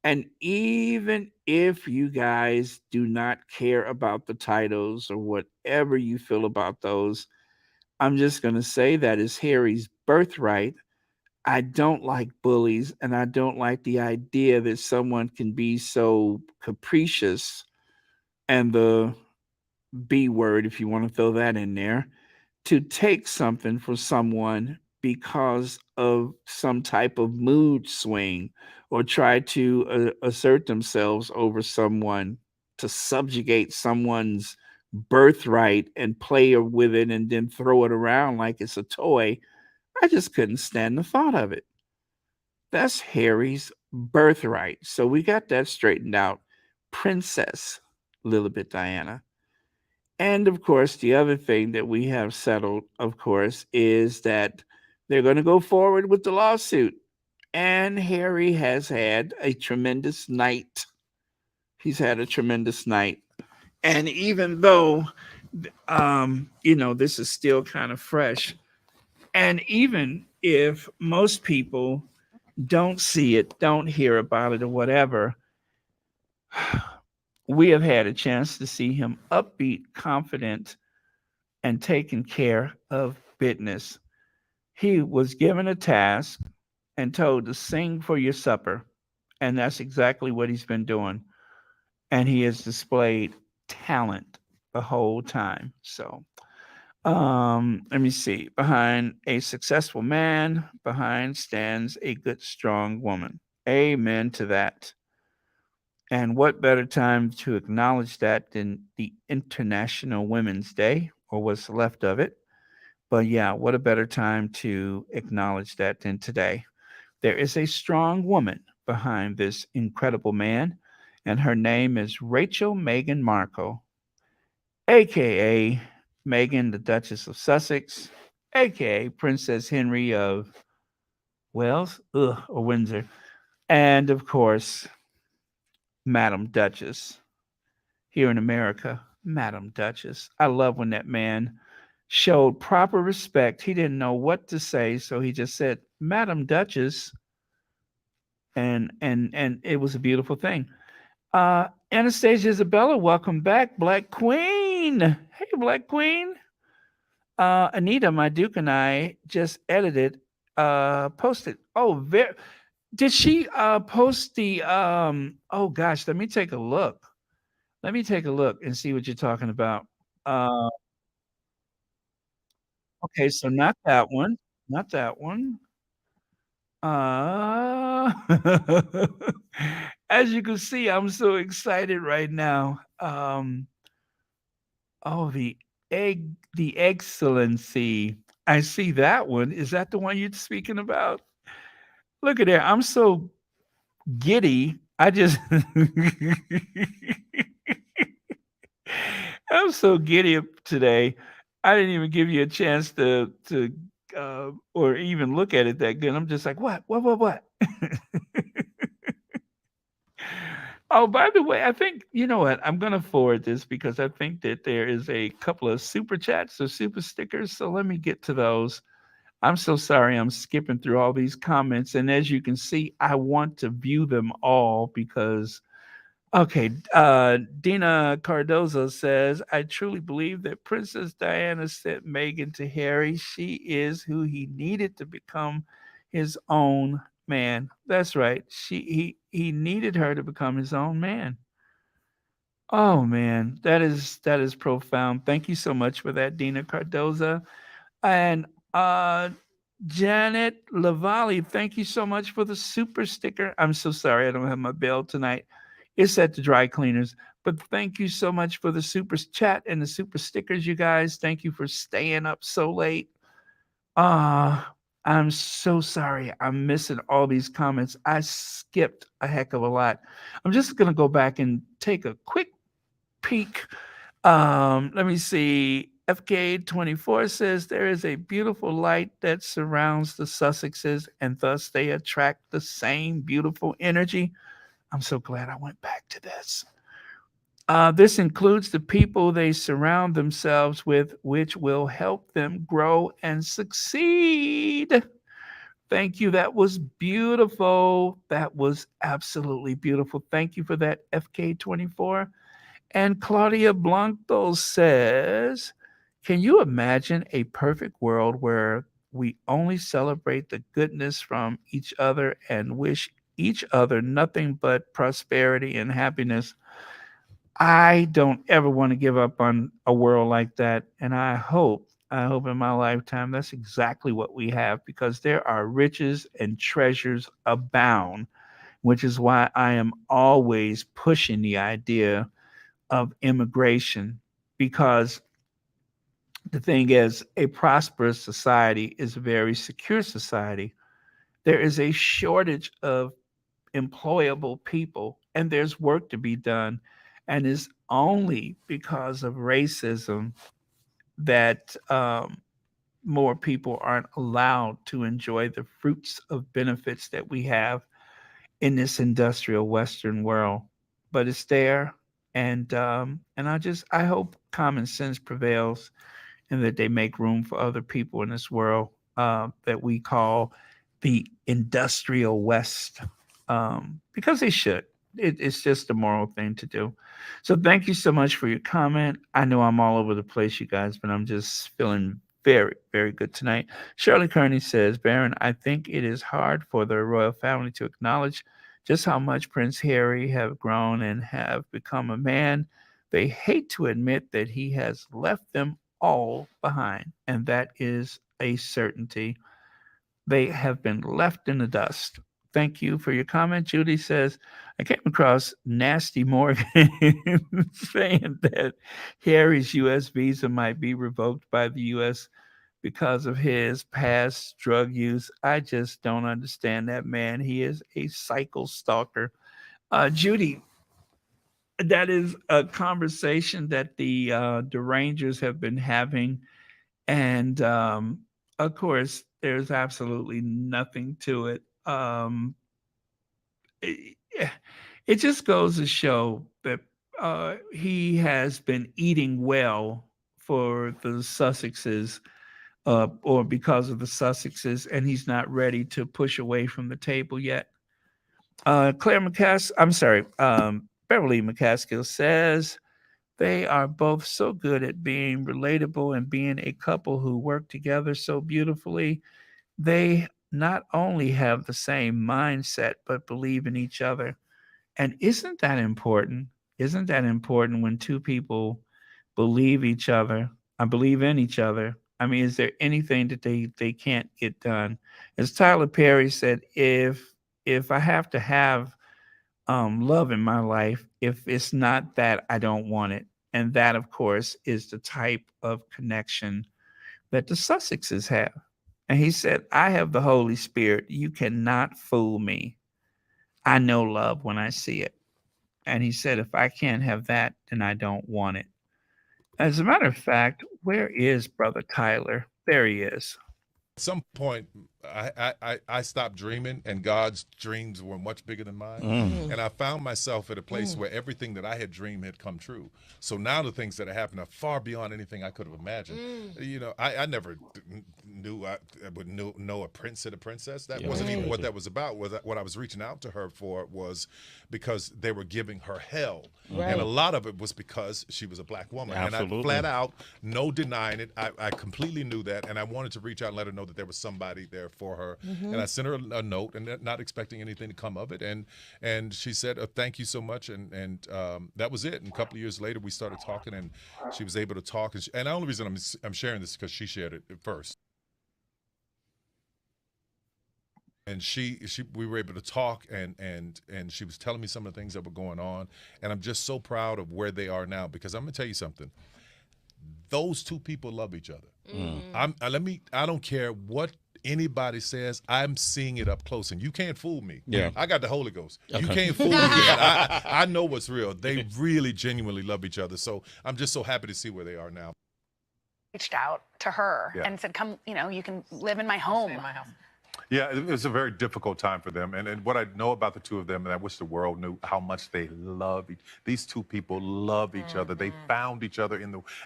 And even if you guys do not care about the titles or whatever you feel about those, I'm just going to say that is Harry's birthright. I don't like bullies, and I don't like the idea that someone can be so capricious and the B word, if you want to throw that in there, to take something from someone because of some type of mood swing or try to assert themselves over someone to subjugate someone's birthright and play with it and then throw it around like it's a toy. I just couldn't stand the thought of it. That's Harry's birthright. So we got that straightened out. Princess Lilibet Diana. And of course, the other thing that we have settled, of course, is that they're going to go forward with the lawsuit. And Harry has had a tremendous night. He's had a tremendous night. And even though, this is still kind of fresh, and even if most people don't see it, don't hear about it, or whatever, we have had a chance to see him upbeat, confident, and taking care of business. He was given a task and told to sing for your supper. And that's exactly what he's been doing. And he has displayed talent the whole time. So, let me see. Behind a successful man, behind stands a good, strong woman. Amen to that. And what better time to acknowledge that than the International Women's Day, or what's left of it? But yeah, what a better time to acknowledge that than today? There is a strong woman behind this incredible man, and her name is Rachel Meghan Markle, aka Meghan, the Duchess of Sussex, aka Princess Henry of Wales, or Windsor, and of course, Madam Duchess here in America, Madam Duchess. I love when that man showed proper respect. He didn't know what to say, so he just said, Madam Duchess, and it was a beautiful thing. Anastasia Isabella, welcome back, Black Queen. Hey, Black Queen. Anita, my Duke, and I just edited, posted. Oh, did she post the oh gosh, let me take a look. Let me take a look and see what you're talking about. Uh, okay, so not that one. Not that one. Uh, as you can see, I'm so excited right now. Oh, the excellency. I see that one. Is that the one you're speaking about? Look at there. I'm so giddy. I just I'm so giddy today. I didn't even give you a chance to or even look at it that good. I'm just like, what? Oh, by the way, I think you know what? I'm gonna forward this because I think that there is a couple of super chats or super stickers. So let me get to those. I'm so sorry I'm skipping through all these comments. And as you can see, I want to view them all because okay, Dina Cardozo says, I truly believe that Princess Diana sent Meghan to Harry. She is who he needed to become his own man. That's right. He needed her to become his own man. Oh man, that is profound. Thank you so much for that, Dina Cardoza. And Janet Lavalley, thank you so much for the super sticker. I'm so sorry I don't have my bell tonight. It's at the dry cleaners. But thank you so much for the super chat and the super stickers, you guys. Thank you for staying up so late. I'm so sorry. I'm missing all these comments. I skipped a heck of a lot. I'm just gonna go back and take a quick peek. Let me see. FK24 says there is a beautiful light that surrounds the Sussexes, and thus they attract the same beautiful energy. I'm so glad I went back to this. This includes the people they surround themselves with, which will help them grow and succeed. Thank you. That was beautiful. That was absolutely beautiful. Thank you for that, FK24. And Claudia Blanco says, can you imagine a perfect world where we only celebrate the goodness from each other and wish each other nothing but prosperity and happiness? I don't ever want to give up on a world like that. And I hope in my lifetime that's exactly what we have because there are riches and treasures abound, which is why I am always pushing the idea of immigration because the thing is, a prosperous society is a very secure society. There is a shortage of employable people, and there's work to be done. And it's only because of racism that more people aren't allowed to enjoy the fruits of benefits that we have in this industrial Western world. But it's there, and I hope common sense prevails and that they make room for other people in this world that we call the industrial West, because they should. it's just a moral thing to do. So thank you so much for your comment. I know I'm all over the place, you guys, but I'm just feeling very, very good tonight. Shirley Kearney says, Baron, I think it is hard for the royal family to acknowledge just how much Prince Harry have grown and have become a man. They hate to admit that he has left them all behind, and that is a certainty. They have been left in the dust. Thank you for your comment. Judy says, I came across Nasty Morgan saying that Harry's U.S. visa might be revoked by the U.S. because of his past drug use. I just don't understand that man. He is a cycle stalker. Judy, that is a conversation that the Rangers have been having, and of course, there's absolutely nothing to it. It, it just goes to show that he has been eating well for the Sussexes, or because of the Sussexes, and he's not ready to push away from the table yet. Beverly McCaskill says they are both so good at being relatable and being a couple who work together so beautifully. They not only have the same mindset, but believe in each other. And isn't that important? Isn't that important when two people believe each other? I believe in each other. I mean, is there anything that they can't get done? As Tyler Perry said, if I have to have love in my life, if it's not that, I don't want it. And that, of course, is the type of connection that the Sussexes have. And he said, I have the Holy Spirit. You cannot fool me. I know love when I see it. And he said, if I can't have that, then I don't want it. As a matter of fact, where is Brother Tyler? There he is. At some point, I stopped dreaming, and God's dreams were much bigger than mine. And I found myself at a place where everything that I had dreamed had come true. So now the things that are happening are far beyond anything I could have imagined. You know, I never knew I would know a prince and a princess. That wasn't even what that was about. What I was reaching out to her for was because they were giving her hell. And a lot of it was because she was a black woman. Absolutely. And I flat out, no denying it, I completely knew that. And I wanted to reach out and let her know that there was somebody there for her. And I sent her a note, and not expecting anything to come of it. And she said, thank you so much. And that was it. And a couple of years later, we started talking, and she was able to talk. And the only reason I'm sharing this is because she shared it first. And we were able to talk, and she was telling me some of the things that were going on. And I'm just so proud of where they are now, because I'm gonna tell you something. Those two people love each other. I don't care what anybody says, I'm seeing it up close, and you can't fool me. Yeah. I got the Holy Ghost. Okay. You can't fool me. I know what's real. They really genuinely love each other. So I'm just so happy to see where they are now. Reached out to her and said, come, you can live in my home. Stay in my house. Yeah, it was a very difficult time for them. And what I know about the two of them, and I wish the world knew how much they love these two people love each other. They found each other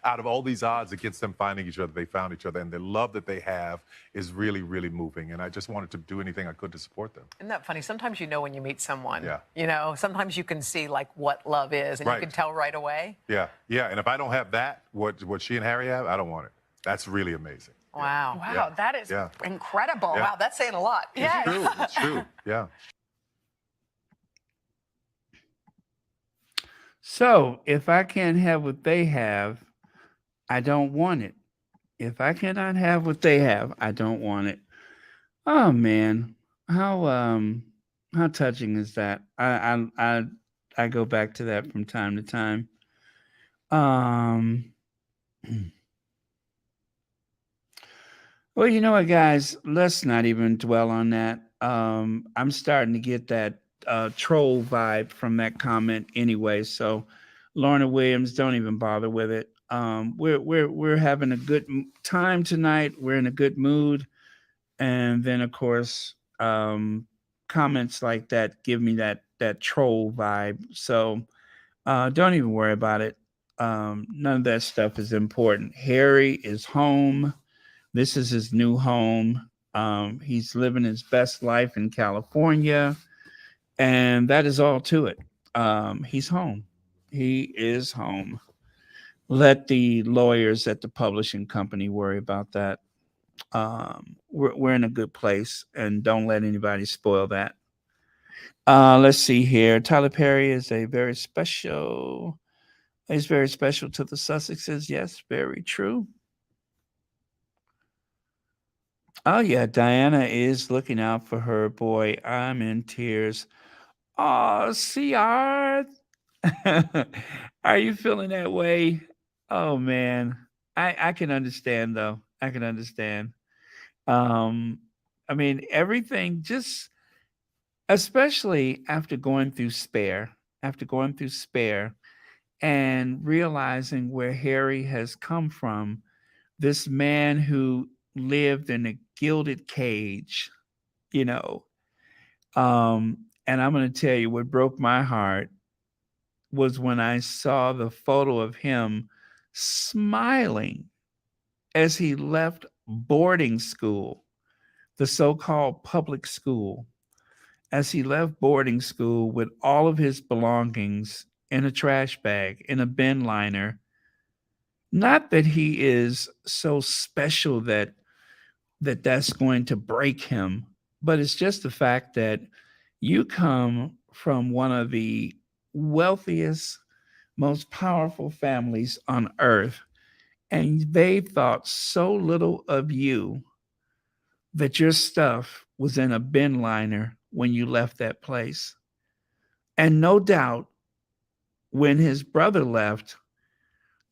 out of all these odds against them finding each other, they found each other. And the love that they have is really, really moving. And I just wanted to do anything I could to support them. Isn't that funny? Sometimes when you meet someone, Yeah. Sometimes you can see like what love is, and Right. you can tell right away. Yeah, yeah. And if I don't have that, what she and Harry have, I don't want it. That's really amazing. Wow. Wow, Yeah. that is Yeah. incredible. Yeah. Wow, that's saying a lot. Yeah. It's true. It's true. Yeah. So if I can't have what they have, I don't want it. If I cannot have what they have, I don't want it. Oh man, how touching is that? I go back to that from time to time. Um, well, you know what, guys? Let's not even dwell on that. I'm starting to get that troll vibe from that comment anyway. So, Lorna Williams, don't even bother with it. We're having a good time tonight. We're in a good mood, and then of course, comments like that give me that troll vibe. So, don't even worry about it. None of that stuff is important. Harry is home. This is his new home. He's living his best life in California, and that is all to it. he's home. He is home. Let the lawyers at the publishing company worry about that. We're in a good place, and don't let anybody spoil that. Let's see here. Tyler Perry is a very special. He's very special to the Sussexes. Yes, very true. Oh yeah, Diana is looking out for her boy. I'm in tears. Oh, CR. Are you feeling that way? Oh man. I can understand though. I can understand. Um, I mean everything just especially after going through spare and realizing where Harry has come from, this man who lived in a gilded cage, you know. And I'm going to tell you what broke my heart was when I saw the photo of him smiling as he left boarding school, the so called public school, as he left boarding school with all of his belongings in a trash bag, in a bin liner. Not that he is so special that's going to break him, but it's just the fact that you come from one of the wealthiest, most powerful families on earth, and they thought so little of you that your stuff was in a bin liner when you left that place. And no doubt, when his brother left,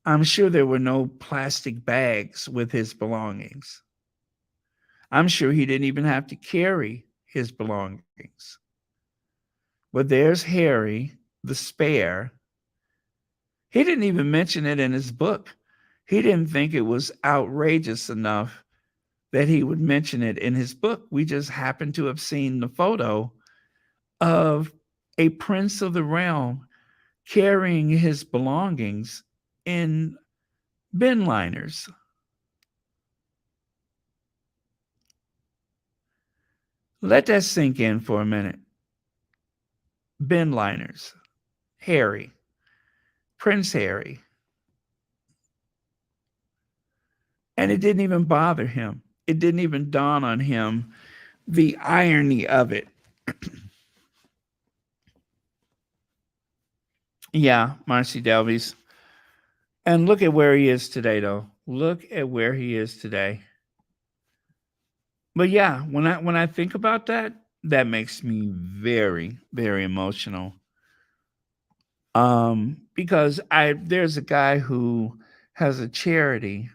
I'm sure there were no plastic bags with his belongings. I'm sure he didn't even have to carry his belongings. But there's Harry, the spare. He didn't even mention it in his book. He didn't think it was outrageous enough that he would mention it in his book. We just happened to have seen the photo of a prince of the realm carrying his belongings in bin liners. Let that sink in for a minute. Bin liners. Harry. Prince Harry. And it didn't even bother him. It didn't even dawn on him the irony of it. Yeah, Marcy Delvies. And look at where he is today, though. Look at where he is today. But yeah, when I think about that, that makes me very, very emotional. Because there's a guy who has a charity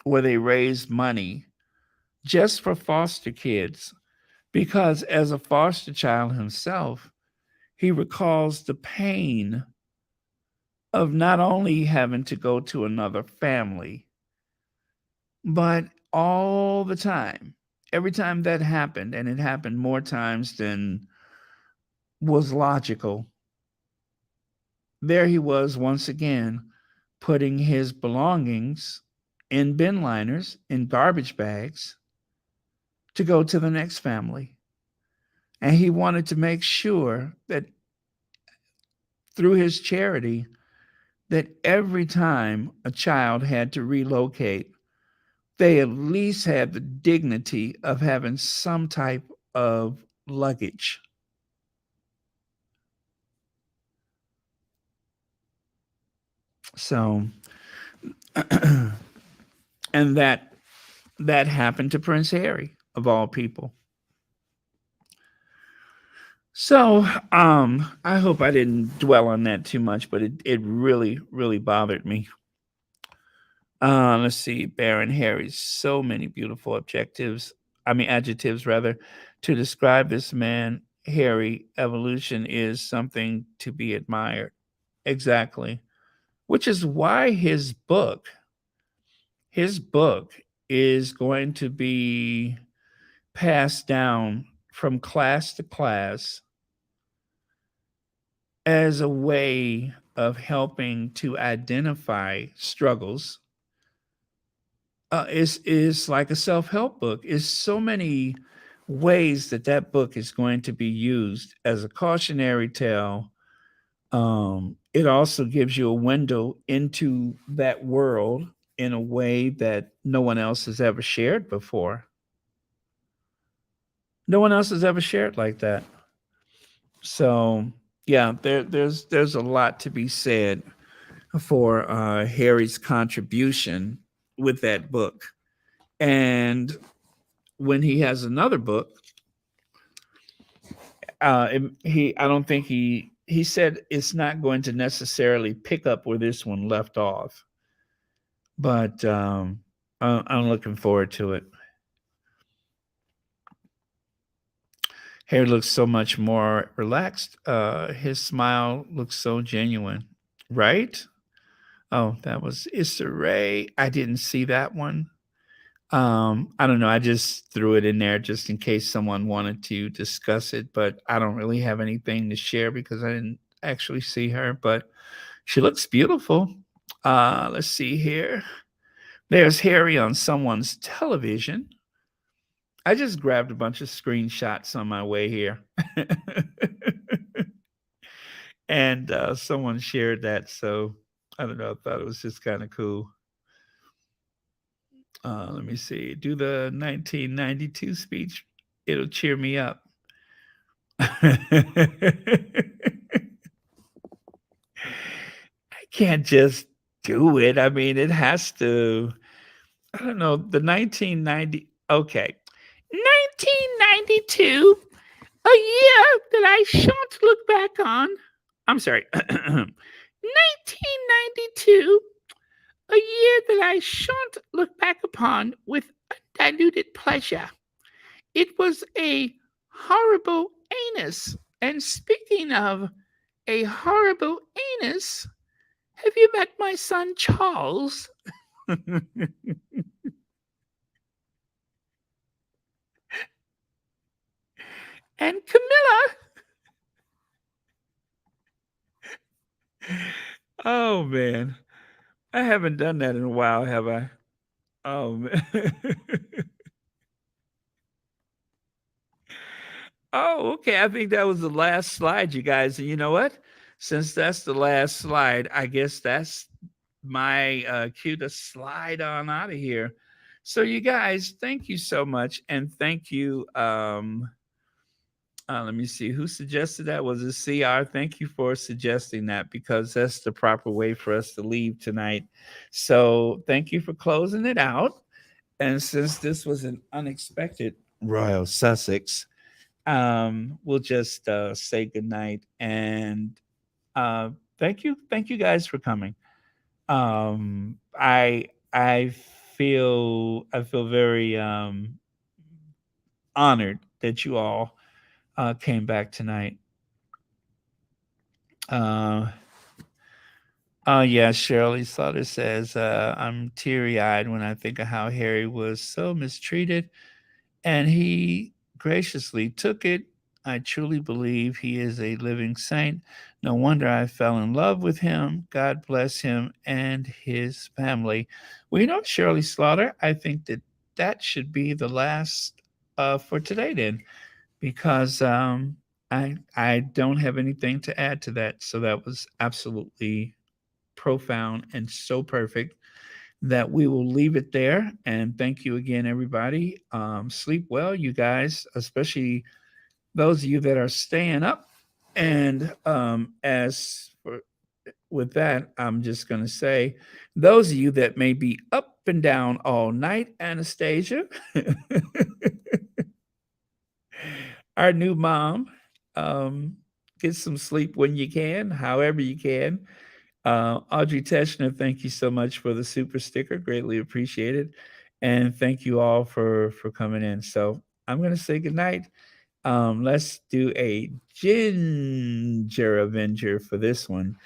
where they raise money just for foster kids, because as a foster child himself, he recalls the pain of not only having to go to another family, but all the time, every time that happened, and it happened more times than was logical, there he was once again putting his belongings in bin liners, in garbage bags, to go to the next family. And he wanted to make sure that through his charity, that every time a child had to relocate, they at least had the dignity of having some type of luggage. So, and that happened to Prince Harry, of all people. So, I hope I didn't dwell on that too much, but it really, really bothered me. Let's see, Baron Harry's so many beautiful adjectives rather, to describe this man. Harry, evolution is something to be admired. Exactly. Which is why his book is going to be passed down from class to class as a way of helping to identify struggles. Is like a self-help book. Is so many ways that book is going to be used as a cautionary tale It also gives you a window into that world in a way that no one else has ever shared before. No one else has ever shared like that. So yeah, there's a lot to be said for Harry's contribution with that book. And when he has another book, I don't think he said it's not going to necessarily pick up where this one left off, but I'm looking forward to it. Harry looks so much more relaxed. His smile looks so genuine, right? Oh, that was Issa Rae. I didn't see that one. I don't know. I just threw it in there just in case someone wanted to discuss it, but I don't really have anything to share because I didn't actually see her, but she looks beautiful. Let's see here. There's Harry on someone's television. I just grabbed a bunch of screenshots on my way here. And someone shared that. So I don't know. I thought it was just kind of cool. Let me see. Do the 1992 speech. It'll cheer me up. I can't just do it. I mean, it has to. I don't know. The 1990. Okay. 1992. A year that I shan't look back on. I'm sorry. 1992. A year that I shan't look back upon with undiluted pleasure. It was a horrible anus. And speaking of a horrible anus, have you met my son Charles? And Camilla. Oh man. I haven't done that in a while, have I? Oh man. Oh, okay. I think that was the last slide, you guys. And you know what? Since that's the last slide, I guess that's my cue to slide on out of here. So, you guys, thank you so much, and thank you. Let me see who suggested that. Was it CR? Thank you for suggesting that because that's the proper way for us to leave tonight. So, thank you for closing it out. And since this was an unexpected Royal Sussex, we'll just say goodnight and thank you guys for coming. I feel very honored that you all came back tonight. Oh yeah, Shirley Slaughter says I'm teary eyed when I think of how Harry was so mistreated and he graciously took it. I truly believe he is a living saint. No wonder I fell in love with him. God bless him and his family. Well, you know, Shirley Slaughter, I think that that should be the last for today, then, because I don't have anything to add to that. So that was absolutely profound and so perfect that we will leave it there. And thank you again, everybody. Sleep well, you guys, especially those of you that are staying up. And as for with that, I'm just going to say, those of you that may be up and down all night, Anastasia, our new mom, get some sleep when you can, however you can. Audrey Teschner, thank you so much for the super sticker. Greatly appreciated. And thank you all for coming in. So I'm going to say goodnight. Let's do a Ginger Avenger for this one.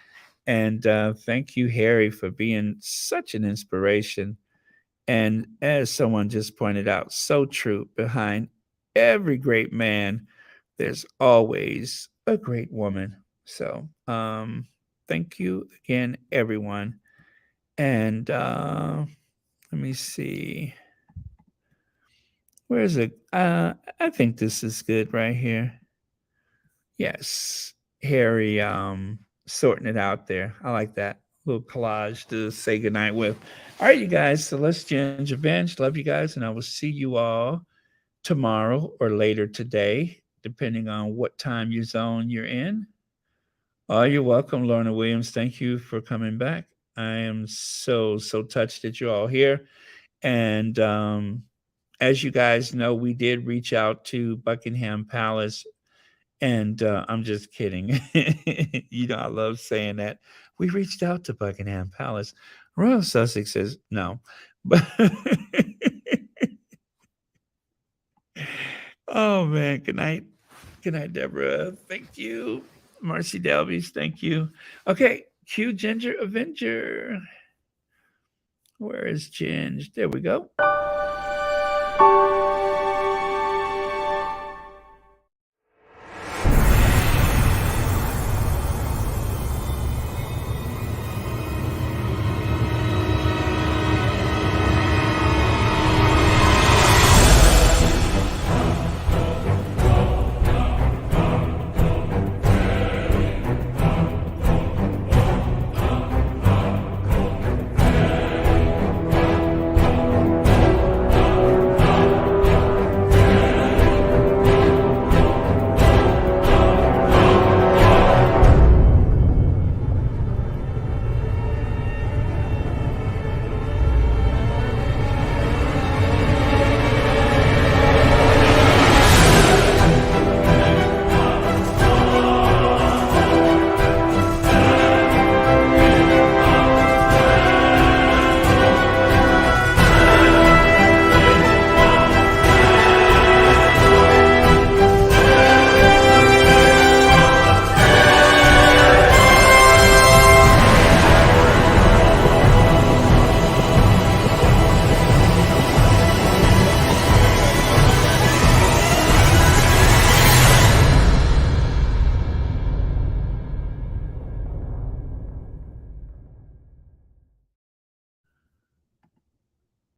And thank you, Harry, for being such an inspiration. And as someone just pointed out, so true. Behind every great man, there's always a great woman. So thank you again, everyone. And let me see. Where is it? I think this is good right here. Yes. Harry sorting it out there. I like that little collage to say goodnight with. All right, you guys. So let's Ginger Bench. Love you guys, and I will see you all tomorrow or later today, depending on what time zone you're in. Oh, you're welcome, Lorna Williams. Thank you for coming back. I am so touched that you're all here. And as you guys know, we did reach out to Buckingham Palace. And I'm just kidding. I love saying that. We reached out to Buckingham Palace. Royal Sussex says no. But oh, man. Good night. Good night, Deborah. Thank you. Marcy Delbies, thank you. Okay, Q Ginger Avenger. Where is Ginge? There we go.